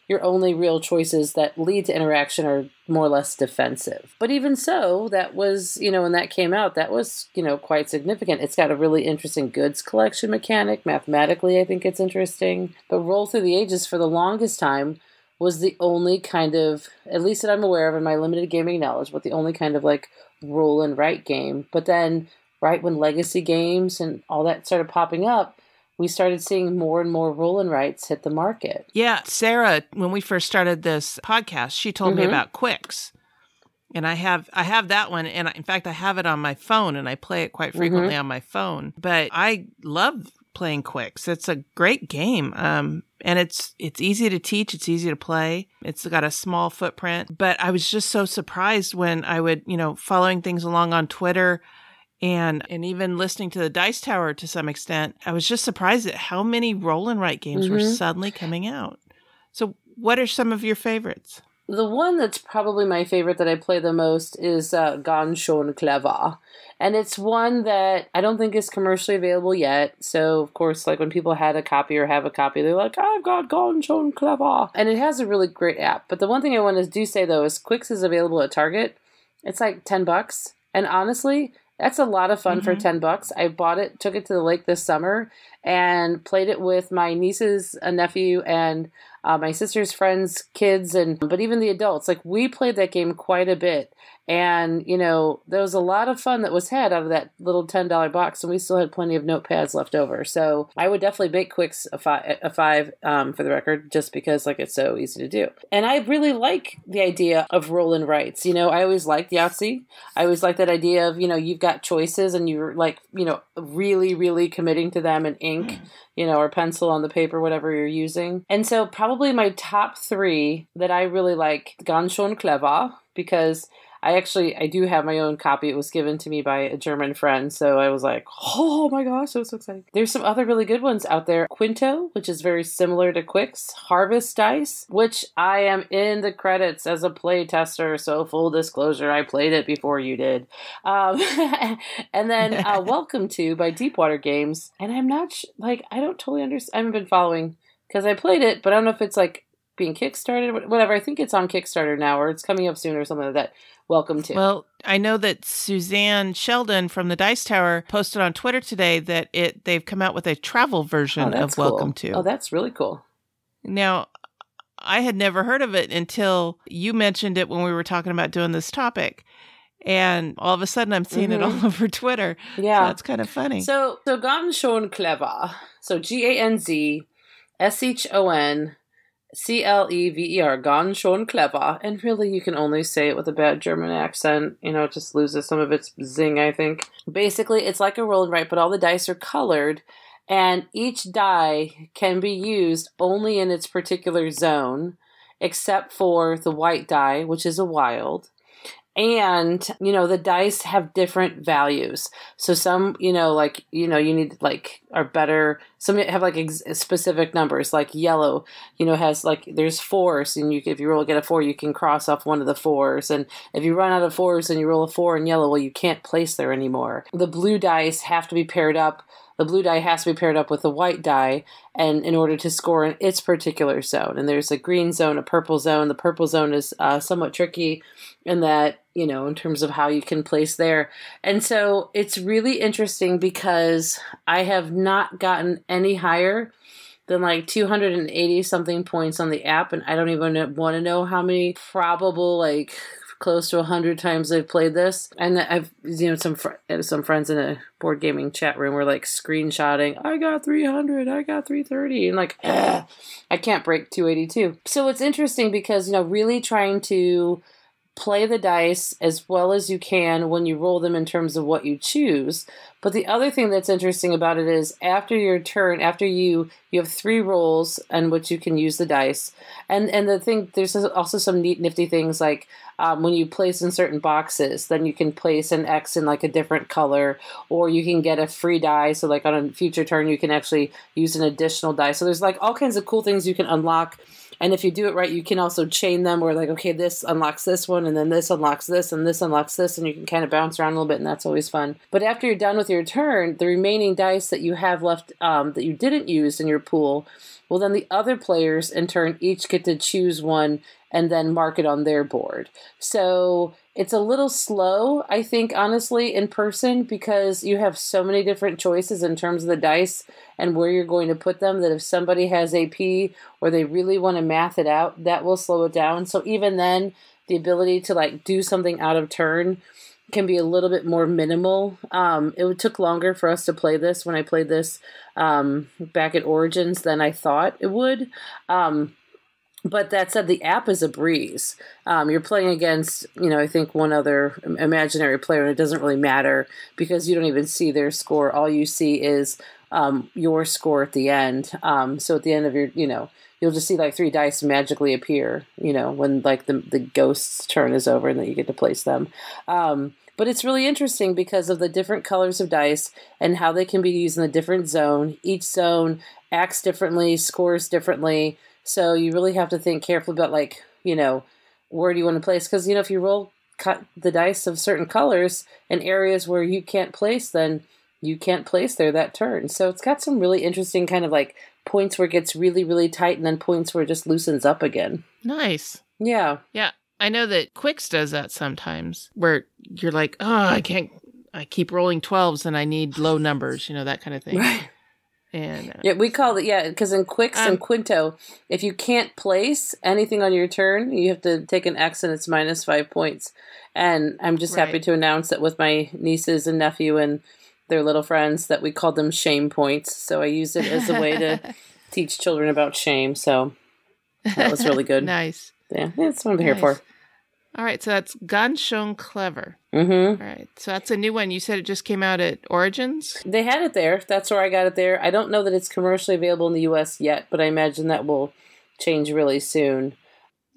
your only real choices that lead to interaction are more or less defensive. But even so, that was, when that came out, that was, quite significant. It's got a really interesting goods collection mechanic. Mathematically, I think it's interesting. But Roll Through the Ages for the longest time was the only kind of, at least that I'm aware of in my limited gaming knowledge, but the only kind of like roll and write game. But then right when legacy games and all that started popping up, we started seeing more and more roll and writes hit the market. Yeah. Sarah, when we first started this podcast, she told me about Quicks. And I have that one. And in fact, I have it on my phone and I play it quite frequently on my phone. But I love playing Quicks. It's a great game. And it's easy to teach. It's easy to play. It's got a small footprint. But I was just so surprised when I would, following things along on Twitter and even listening to the Dice Tower to some extent, I was just surprised at how many roll and write games were suddenly coming out. So what are some of your favorites? The one that's probably my favorite that I play the most is Ganz schön clever. And it's one that I don't think is commercially available yet. So, of course, like when people had a copy or have a copy, they're like, I've got Ganz schön clever. And it has a really great app. But the one thing I want to do say, though, is Quicks is available at Target. It's like $10. And honestly, that's a lot of fun for $10. I bought it, took it to the lake this summer, and played it with my nieces, a nephew, and my sister's friends' kids, but even the adults. Like, we played that game quite a bit. And, there was a lot of fun that was had out of that little $10 box, and we still had plenty of notepads left over. So I would definitely make Quicks a five for the record, just because, it's so easy to do. And I really like the idea of roll and writes. I always liked Yahtzee. I always liked that idea of, you've got choices and you're really, really committing to them in ink, or pencil on the paper, whatever you're using. And so probably my top three that I really like, Ganz schön clever, because I do have my own copy. It was given to me by a German friend. So I was like, oh my gosh, that was so exciting. There's some other really good ones out there. Quinto, which is very similar to Quicks. Harvest Dice, which I am in the credits as a play tester. So full disclosure, I played it before you did. And then Welcome To by Deepwater Games. And I'm not, I don't totally understand. I haven't been following because I played it, but I don't know if it's being kickstarted, whatever. I think it's on Kickstarter now, or it's coming up soon or something like that. Welcome To. Well, I know that Suzanne Sheldon from the Dice Tower posted on Twitter today that they've come out with a travel version of Welcome To. Oh, that's really cool. Now, I had never heard of it until you mentioned it when we were talking about doing this topic. And all of a sudden, I'm seeing it all over Twitter. Yeah. So that's kind of funny. So Ganz schön clever. So GANZSHON CLEVER, Ganz schön clever. And really, you can only say it with a bad German accent. It just loses some of its zing, I think. Basically, it's like a roll and write, but all the dice are colored, and each die can be used only in its particular zone, except for the white die, which is a wild. And, the dice have different values. So some, you need are better. Some have specific numbers, like yellow, has there's fours. And if you get a 4, you can cross off one of the 4s. And if you run out of 4s and you roll a 4 in yellow, well, you can't place there anymore. The blue dice have to be paired up. The blue die has to be paired up with the white die, and in order to score in its particular zone. And there's a green zone, a purple zone. The purple zone is somewhat tricky in that, in terms of how you can place there. And so it's really interesting because I have not gotten any higher than 280 something points on the app, and I don't even want to know how many probable close to 100 times I've played this. And I've, some friends in a board gaming chat room were like screenshotting, I got 300, I got 330. And like, I can't break 282. So it's interesting because, really trying to play the dice as well as you can when you roll them in terms of what you choose. But the other thing that's interesting about it is after your turn, after you have 3 rolls in which you can use the dice. And the thing, there's also some neat, nifty things like when you place in certain boxes, then you can place an X in like a different color, or you can get a free die. So like on a future turn, you can actually use an additional die. So there's like all kinds of cool things you can unlock. And if you do it right, you can also chain them where like, okay, this unlocks this one, and then this unlocks this, and this unlocks this, and you can kind of bounce around a little bit, and that's always fun. But after you're done with your turn, the remaining dice that you have left that you didn't use in your pool, well, then the other players in turn each get to choose one and then mark it on their board. So it's a little slow, I think, honestly, in person, because you have so many different choices in terms of the dice and where you're going to put them, that if somebody has AP or they really want to math it out, that will slow it down. So even then, the ability to like do something out of turn can be a little bit more minimal. It took longer for us to play this when I played this back at Origins than I thought it would. But that said, the app is a breeze. You're playing against, I think one other imaginary player, and it doesn't really matter because you don't even see their score. All you see is your score at the end. So at the end of your, you'll just see like 3 dice magically appear, when like the ghost's turn is over and then you get to place them. But it's really interesting because of the different colors of dice and how they can be used in a different zone. Each zone acts differently, scores differently. So you really have to think carefully about like, where do you want to place? Because, if you cut the dice of certain colors in areas where you can't place, then you can't place there that turn. So it's got some really interesting kind of like points where it gets really, really tight and then points where it just loosens up again. Nice. Yeah. Yeah. I know that Quicks does that sometimes where you're like, I keep rolling 12s and I need low numbers, that kind of thing. Right. And yeah, we call it, because in Quicks and Quinto, if you can't place anything on your turn, you have to take an X and it's -5 points. And I'm just happy to announce that with my nieces and nephew and their little friends that we called them shame points. So I used it as a way to teach children about shame. So that was really good. Nice. Yeah, that's what I'm here for. All right, so that's Ganz schön clever. Mm-hmm. All right, so that's a new one. You said it just came out at Origins? They had it there. That's where I got it there. I don't know that it's commercially available in the U.S. yet, but I imagine that will change really soon.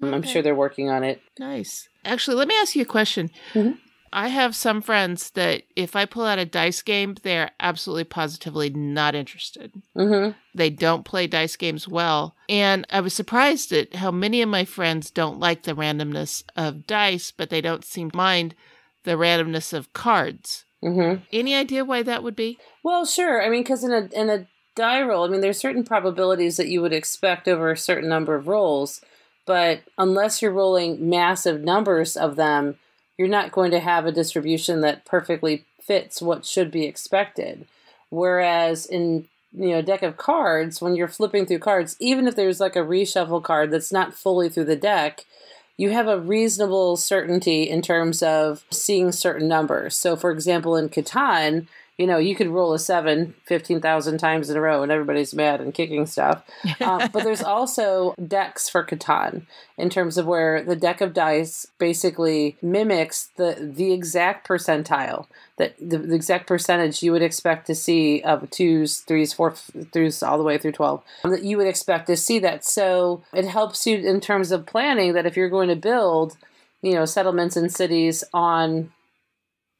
Okay. I'm sure they're working on it. Nice. Actually, let me ask you a question. Mm-hmm. I have some friends that if I pull out a dice game, they're absolutely positively not interested. Mm-hmm. They don't play dice games well. And I was surprised at how many of my friends don't like the randomness of dice, but they don't seem to mind the randomness of cards. Mm-hmm. Any idea why that would be? Well, sure. I mean, because in a die roll, there's certain probabilities that you would expect over a certain number of rolls, but unless you're rolling massive numbers of them, you're not going to have a distribution that perfectly fits what should be expected. Whereas in a deck of cards, when you're flipping through cards, even if there's like a reshuffle card that's not fully through the deck, you have a reasonable certainty in terms of seeing certain numbers. So for example, in Catan, you could roll a 7 15,000 times in a row and everybody's mad and kicking stuff. But there's also decks for Catan in terms of where the deck of dice basically mimics the exact percentile, that the exact percentage you would expect to see of 2s, 3s, 4s, throughs all the way through 12, that you would expect to see that. So it helps you in terms of planning that if you're going to build, settlements and cities on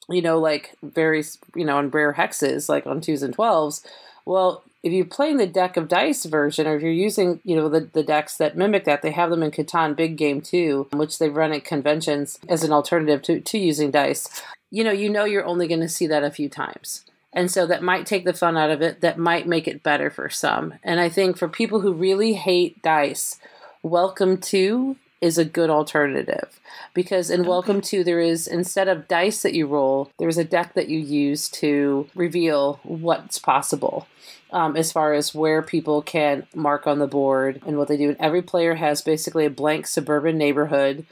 like very, on rare hexes, like on 2s and 12s. Well, if you're playing the deck of dice version, or if you're using, the decks that mimic that, they have them in Catan Big Game too, which they run at conventions as an alternative to using dice. You're only going to see that a few times. And so that might take the fun out of it. That might make it better for some. And I think for people who really hate dice, Welcome to is a good alternative. Because in Welcome to, there is, instead of dice that you roll, there's a deck that you use to reveal what's possible as far as where people can mark on the board and what they do. And every player has basically a blank suburban neighborhood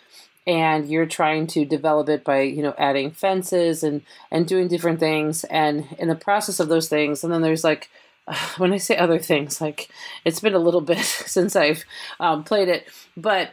and you're trying to develop it by, adding fences and doing different things. And in the process of those things, and then there's like, when I say other things, like it's been a little bit since I've played it, but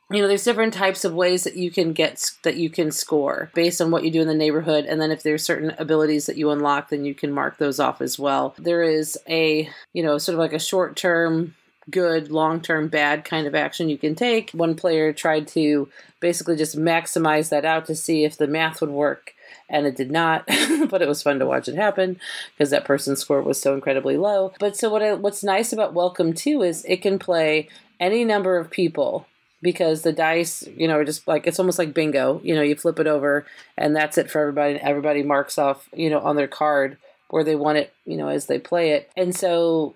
there's different types of ways that you can score based on what you do in the neighborhood. And then if there's certain abilities that you unlock, then you can mark those off as well. There is a, sort of like a short-term good, long-term bad kind of action you can take. One player tried to basically just maximize that out to see if the math would work. And it did not, but it was fun to watch it happen because that person's score was so incredibly low. But so what's nice about Welcome 2 is it can play any number of people, because the dice, are just like, it's almost like bingo. You flip it over and that's it for everybody. And everybody marks off, on their card where they want it, as they play it. And so,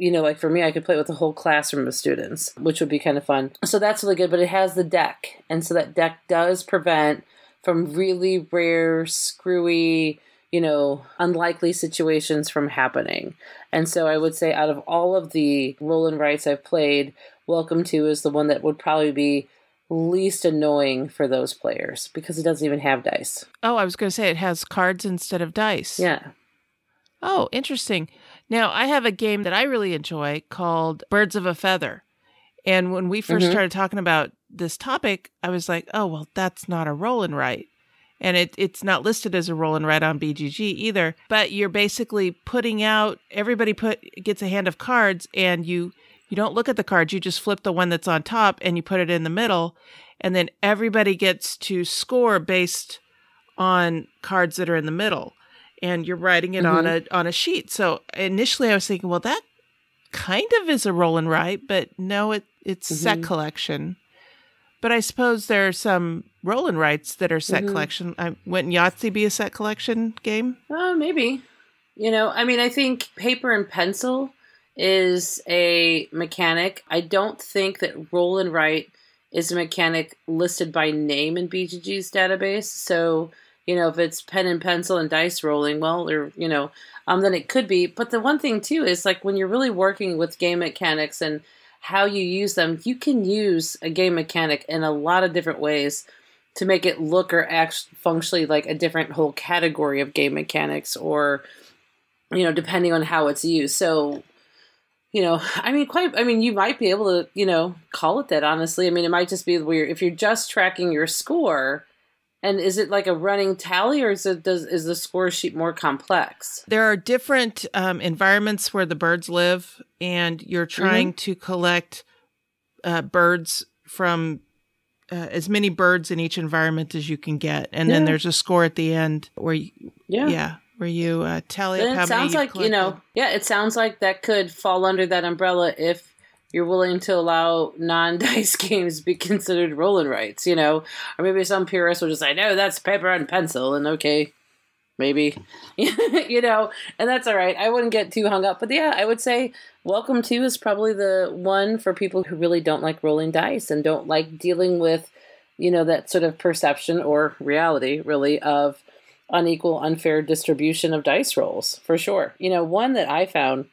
like for me, I could play it with a whole classroom of students, which would be kind of fun. So that's really good, but it has the deck. And so that deck does prevent from really rare, screwy, unlikely situations from happening. And so I would say out of all of the roll and writes I've played, Welcome 2 is the one that would probably be least annoying for those players because it doesn't even have dice. Oh, I was going to say it has cards instead of dice. Yeah. Oh, interesting. Now, I have a game that I really enjoy called Birds of a Feather. And when we first started talking about this topic, I was like, oh, well, that's not a roll and write. And it's not listed as a roll and write on BGG either. But you're basically putting out, everybody gets a hand of cards, and you don't look at the cards. You just flip the one that's on top and you put it in the middle. And then everybody gets to score based on cards that are in the middle. And you're writing it on a sheet. So initially I was thinking, well, that kind of is a roll and write, but no, it's set collection. But I suppose there are some roll and writes that are set collection. Wouldn't Yahtzee be a set collection game? Maybe. I think paper and pencil is a mechanic. I don't think that roll and write is a mechanic listed by name in BGG's database. So, if it's pen and pencil and dice rolling, well, then it could be. But the one thing too is like when you're really working with game mechanics and how you use them, you can use a game mechanic in a lot of different ways to make it look or act functionally like a different whole category of game mechanics, or, depending on how it's used. So, you might be able to, call it that, honestly. It might just be weird if you're just tracking your score. And is it like a running tally, or is the score sheet more complex? There are different environments where the birds live, and you're trying to collect birds from as many birds in each environment as you can get. And then there's a score at the end where you tally up how many it sounds like, collected. it sounds like that could fall under that umbrella if you're willing to allow non-dice games be considered roll and writes, or maybe some purists will just say, no, that's paper and pencil, and okay, maybe, and that's all right. I wouldn't get too hung up, but yeah, I would say Welcome 2 is probably the one for people who really don't like rolling dice and don't like dealing with, that sort of perception or reality, really, of unequal, unfair distribution of dice rolls, for sure. One that I found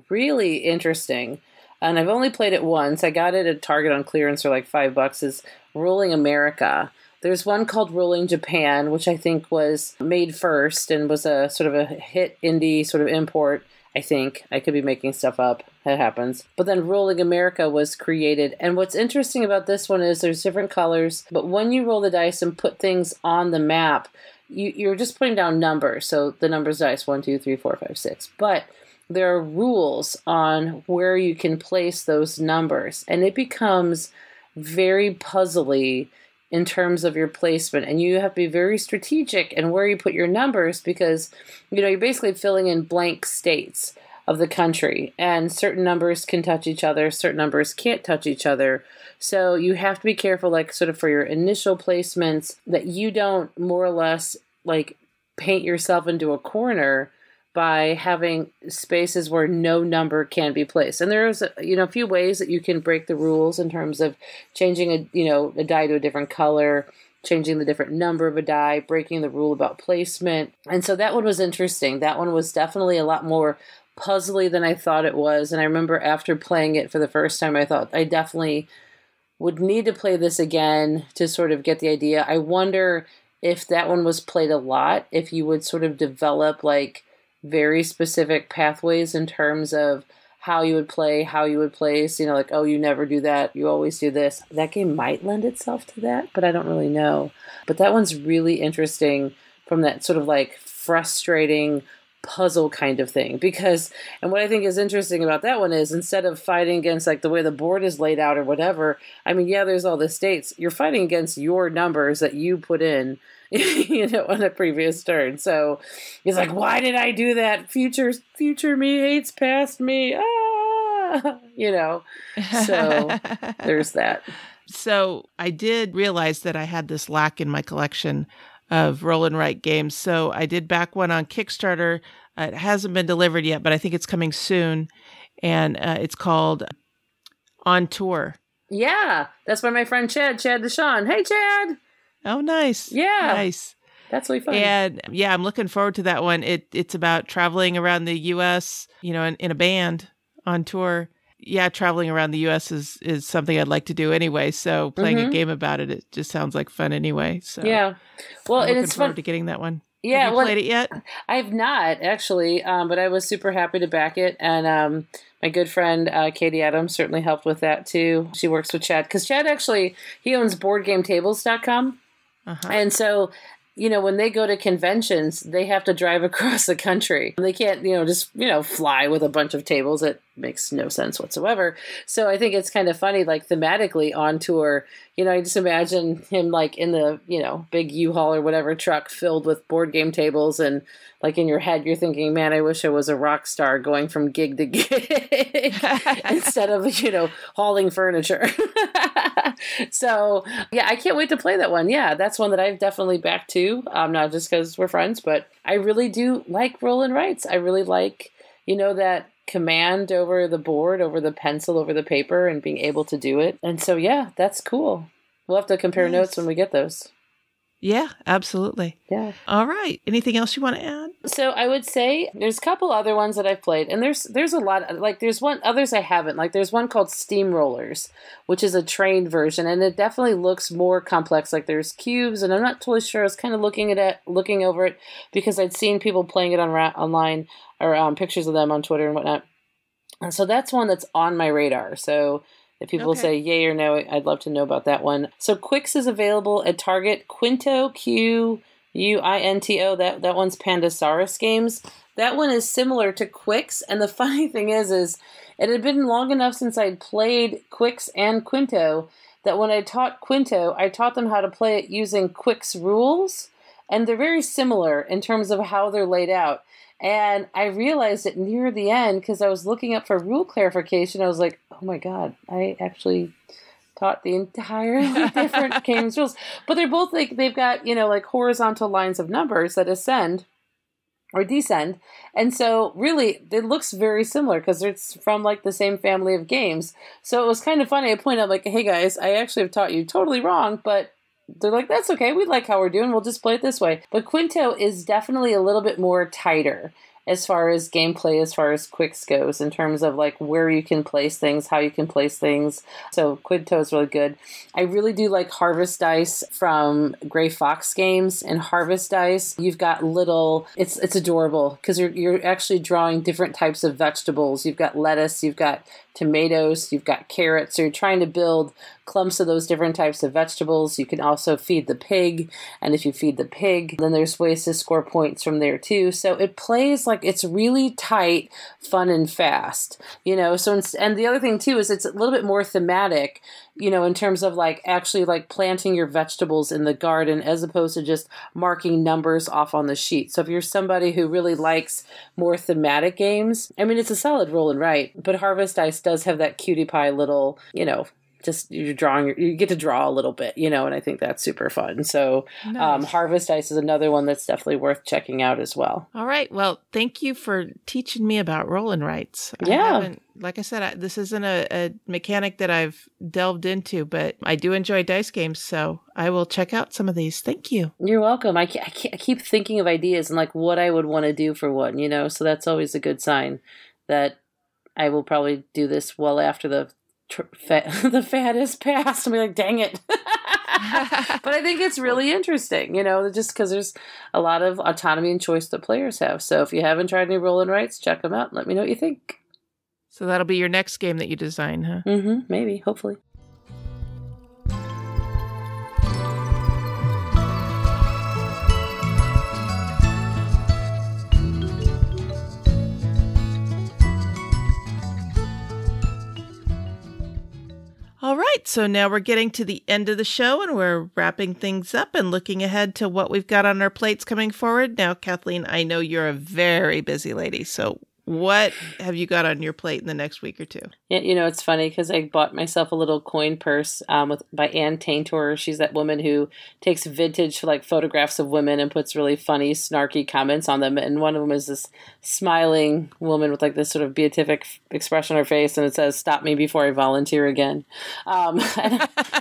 really interesting, and I've only played it once. I got it at Target on clearance for like $5, is Rolling America. There's one called Rolling Japan, which I think was made first and was a sort of a hit indie sort of import, I think. I could be making stuff up. That happens. But then Rolling America was created. And what's interesting about this one is there's different colors, but when you roll the dice and put things on the map, you're just putting down numbers. So the numbers dice, 1, 2, 3, 4, 5, 6. But there are rules on where you can place those numbers, and it becomes very puzzly in terms of your placement, and you have to be very strategic in where you put your numbers, because you're basically filling in blank states of the country, and certain numbers can touch each other, certain numbers can't touch each other. So you have to be careful, like sort of for your initial placements, that you don't more or less like paint yourself into a corner by having spaces where no number can be placed. And there's, a few ways that you can break the rules in terms of changing a die to a different color, changing the different number of a die, breaking the rule about placement. And so that one was interesting. That one was definitely a lot more puzzly than I thought it was. And I remember after playing it for the first time, I thought I definitely would need to play this again to sort of get the idea. I wonder if that one was played a lot, if you would sort of develop like very specific pathways in terms of how you would play, how you would place, you know, like, oh, you never do that, you always do this. That game might lend itself to that, but I don't really know. But that one's really interesting from that sort of like frustrating puzzle kind of thing. Because, and what I think is interesting about that one is instead of fighting against like the way the board is laid out or whatever, I mean, yeah, there's all the states. You're fighting against your numbers that you put in, you know, on a previous turn. So he's like, why did I do that? Future me hates past me. Ah, you know, so there's that. So I did realize that I had this lack in my collection of roll and write games. So I did back one on Kickstarter. It hasn't been delivered yet, but I think it's coming soon. And it's called On Tour. Yeah, that's by my friend Chad Deshawn. Hey, Chad. Oh, nice. Yeah. Nice. That's really fun. And yeah, I'm looking forward to that one. It's about traveling around the U.S., you know, in a band on tour. Yeah, traveling around the U.S. is something I'd like to do anyway. So playing a game about it just sounds like fun anyway. So yeah, well, I'm and looking it's forward fun to getting that one. Yeah, have you played it yet? I've not actually, but I was super happy to back it, and my good friend Katie Adams certainly helped with that too. She works with Chad because Chad actually he owns BoardGameTables.com, and so. You know, when they go to conventions, they have to drive across the country. They can't, you know, just, you know, fly with a bunch of tables. It makes no sense whatsoever. So I think it's kind of funny, like thematically on tour, you know, I just imagine him like in the, you know, big U-Haul or whatever truck filled with board game tables. And like in your head, you're thinking, man, I wish I was a rock star going from gig to gig instead of, you know, hauling furniture. So yeah, I can't wait to play that one. Yeah, that's one that I've definitely backed too. Not just because we're friends, but I really do like roll and writes. I really like, you know, that command over the board, over the pencil, over the paper, and being able to do it. And so yeah, that's cool. We'll have to compare notes when we get those. Yeah, absolutely. Yeah. All right. Anything else you want to add? So I would say there's a couple other ones that I've played, and there's a lot, like there's others I haven't. Like there's one called Steamrollers, which is a trained version, and it definitely looks more complex. Like there's cubes, and I'm not totally sure. I was kind of looking over it because I'd seen people playing it online or pictures of them on Twitter and whatnot. And so that's one that's on my radar. So if people say yay or no, I'd love to know about that one. So Quicks is available at Target. Quinto, Quinto, that one's Pandasaurus Games. That one is similar to Quicks. And the funny thing is it had been long enough since I'd played Quicks and Quinto that when I taught Quinto, I taught them how to play it using Quicks rules. And they're very similar in terms of how they're laid out. And I realized it near the end because I was looking up for rule clarification. I was like, oh my God, I actually taught the entirely different games rules. But they're both like, they've got, you know, like horizontal lines of numbers that ascend or descend. And so really it looks very similar because it's from like the same family of games. So it was kind of funny. I pointed out like, hey guys, I actually have taught you totally wrong, but they're like, that's okay. We like how we're doing. We'll just play it this way. But Quinto is definitely a little bit more tighter as far as gameplay, as far as Quicks goes, in terms of like where you can place things, how you can place things. So Quinto is really good. I really do like Harvest Dice from Gray Fox Games. And Harvest Dice, you've got little, it's adorable because you're actually drawing different types of vegetables. You've got lettuce, you've got tomatoes, you've got carrots. So you're trying to build clumps of those different types of vegetables. You can also feed the pig. And if you feed the pig, then there's ways to score points from there too. So it plays like it's really tight, fun, and fast, you know? So, and the other thing too, is it's a little bit more thematic, you know, in terms of like actually like planting your vegetables in the garden as opposed to just marking numbers off on the sheet. So if you're somebody who really likes more thematic games, I mean, it's a solid roll and write, but Harvest Dice does have that cutie pie little, you know, just you get to draw a little bit, you know, and I think that's super fun. So nice. Harvest Dice is another one that's definitely worth checking out as well. All right. Well, thank you for teaching me about roll and writes. Yeah. Like I said, this isn't a mechanic that I've delved into, but I do enjoy dice games, so I will check out some of these. Thank you. You're welcome. I keep thinking of ideas and like what I would want to do for one, you know, so that's always a good sign that I will probably do this well after the the fad is past. I'm like, dang it. But I think it's really interesting, just because there's a lot of autonomy and choice that players have. So if you haven't tried any roll and writes, check them out and let me know what you think. So that'll be your next game that you design, huh? Mm-hmm. Maybe. Hopefully. All right, so now we're getting to the end of the show and we're wrapping things up and looking ahead to what we've got on our plates coming forward. Now, Kathleen, I know you're a very busy lady, so what have you got on your plate in the next week or two? Yeah, it's funny because I bought myself a little coin purse by Anne Taintor. She's that woman who takes vintage photographs of women and puts really funny, snarky comments on them. And one of them is this smiling woman with this sort of beatific expression on her face, and it says, "Stop me before I volunteer again." And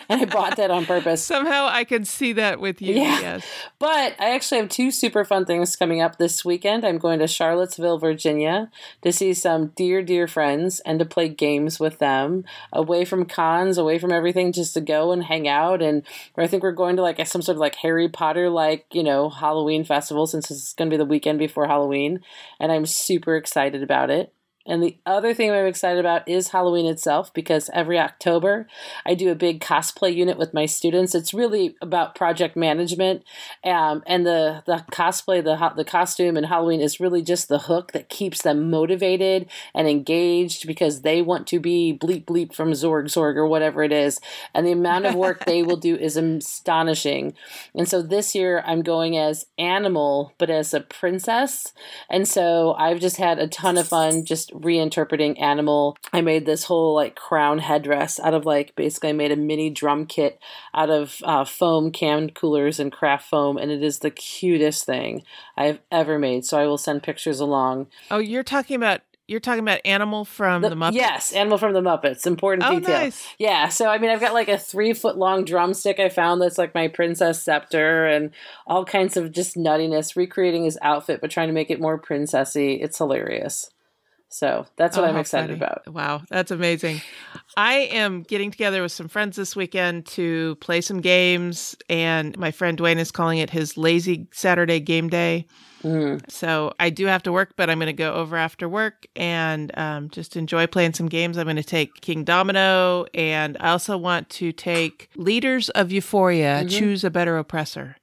I bought that on purpose. Somehow I can see that with you. Yeah. Yes. But I actually have two super fun things coming up this weekend. I'm going to Charlottesville, Virginia to see some dear friends and to play games with them, away from cons, away from everything, just to go and hang out. And I think we're going to some sort of Harry Potter, Halloween festival, since it's going to be the weekend before Halloween. And I'm super excited about it. And the other thing I'm excited about is Halloween itself, because every October I do a big cosplay unit with my students. It's really about project management, and the cosplay, the costume and Halloween is really just the hook that keeps them motivated and engaged, because they want to be bleep bleep from Zorg or whatever it is. And the amount of work they will do is astonishing. And so this year I'm going as Animal, but as a princess. And so I've just had a ton of fun just reinterpreting Animal. I made this whole crown headdress out of basically I made a mini drum kit out of foam canned coolers and craft foam, and it is the cutest thing I've ever made. So I will send pictures along. Oh, you're talking about Animal from the Muppets? Yes, Animal from the Muppets. Important detail. Nice. Yeah, so I've got a 3-foot long drumstick I found that's my princess scepter, and all kinds of just nuttiness, recreating his outfit but trying to make it more princessy. It's hilarious. So that's what I'm excited about. Wow, that's amazing. I am getting together with some friends this weekend to play some games, and my friend Dwayne is calling it his lazy Saturday game day. So I do have to work, but I'm going to go over after work and just enjoy playing some games. I'm going to take King Domino, and I also want to take Leaders of Euphoria, Choose a Better Oppressor.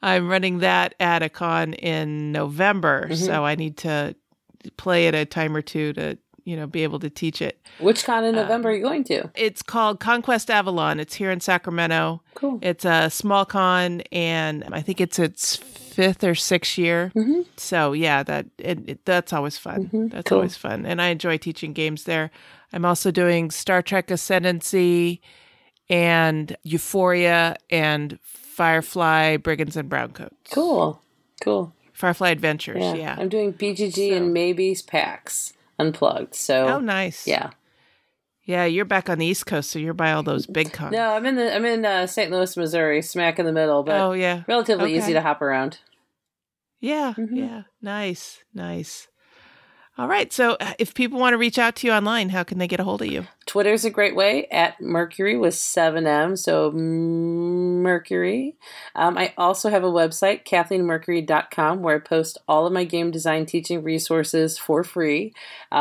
I'm running that at a con in November, so I need to play it a time or two to, be able to teach it. Which con in November are you going to? It's called Conquest Avalon. It's here in Sacramento. Cool. It's a small con, and I think it's its 5th or 6th year. So yeah, that's always fun. That's cool. Always fun, and I enjoy teaching games there. I'm also doing Star Trek Ascendancy and Euphoria and Firefly Brigands and Browncoats. Cool. Firefly Adventures, yeah. I'm doing BGG and Maybe's PAX Unplugged. So oh, nice. Yeah. Yeah, you're back on the East Coast, so you're by all those big cons. No, I'm in St. Louis, Missouri, smack in the middle, but relatively easy to hop around. Yeah, yeah. Nice. All right. So if people want to reach out to you online, how can they get a hold of you? Twitter's a great way, at Mercury with 7 M, so Mercury. I also have a website, KathleenMercury.com, where I post all of my game design teaching resources for free.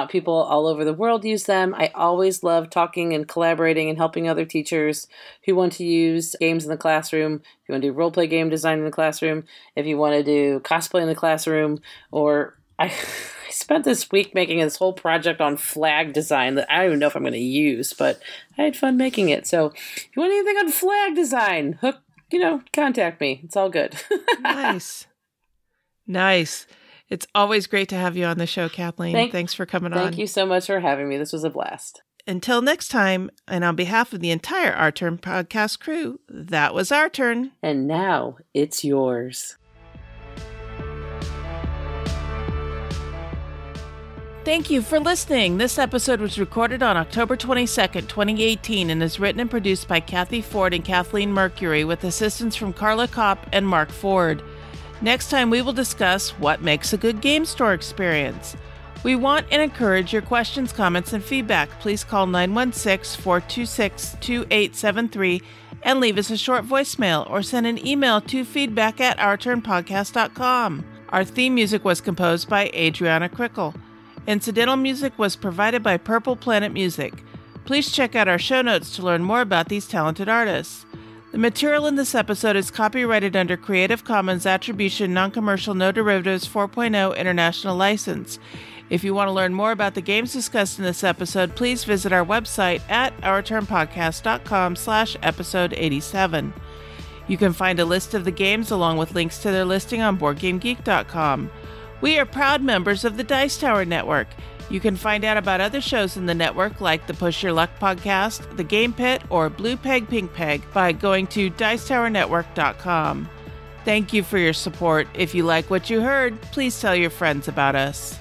People all over the world use them. I always love talking and collaborating and helping other teachers who want to use games in the classroom, if you want to do role-play game design in the classroom, if you want to do cosplay in the classroom, or I spent this week making this whole project on flag design that I don't even know if I'm going to use, but I had fun making it. So if you want anything on flag design, contact me. It's all good. Nice. It's always great to have you on the show, Kathleen. Thanks for coming on. Thank you so much for having me. This was a blast. Until next time, and on behalf of the entire Our Turn podcast crew, that was our turn. And now it's yours. Thank you for listening. This episode was recorded on October 22nd, 2018, and is written and produced by Kathy Ford and Kathleen Mercury, with assistance from Carla Kopp and Mark Ford. Next time, we will discuss what makes a good game store experience. We want and encourage your questions, comments, and feedback. Please call 916-426-2873 and leave us a short voicemail or send an email to feedback@ourturnpodcast.com. Our theme music was composed by Adriana Crickle. Incidental music was provided by Purple Planet Music. Please check out our show notes to learn more about these talented artists. The material in this episode is copyrighted under Creative Commons Attribution Non-Commercial No Derivatives 4.0 International License. If you want to learn more about the games discussed in this episode, please visit our website at ourturnpodcast.com/episode 87. You can find a list of the games along with links to their listing on BoardGameGeek.com. We are proud members of the Dice Tower Network. You can find out about other shows in the network like the Push Your Luck podcast, The Game Pit, or Blue Peg Pink Peg by going to dicetowernetwork.com. Thank you for your support. If you like what you heard, please tell your friends about us.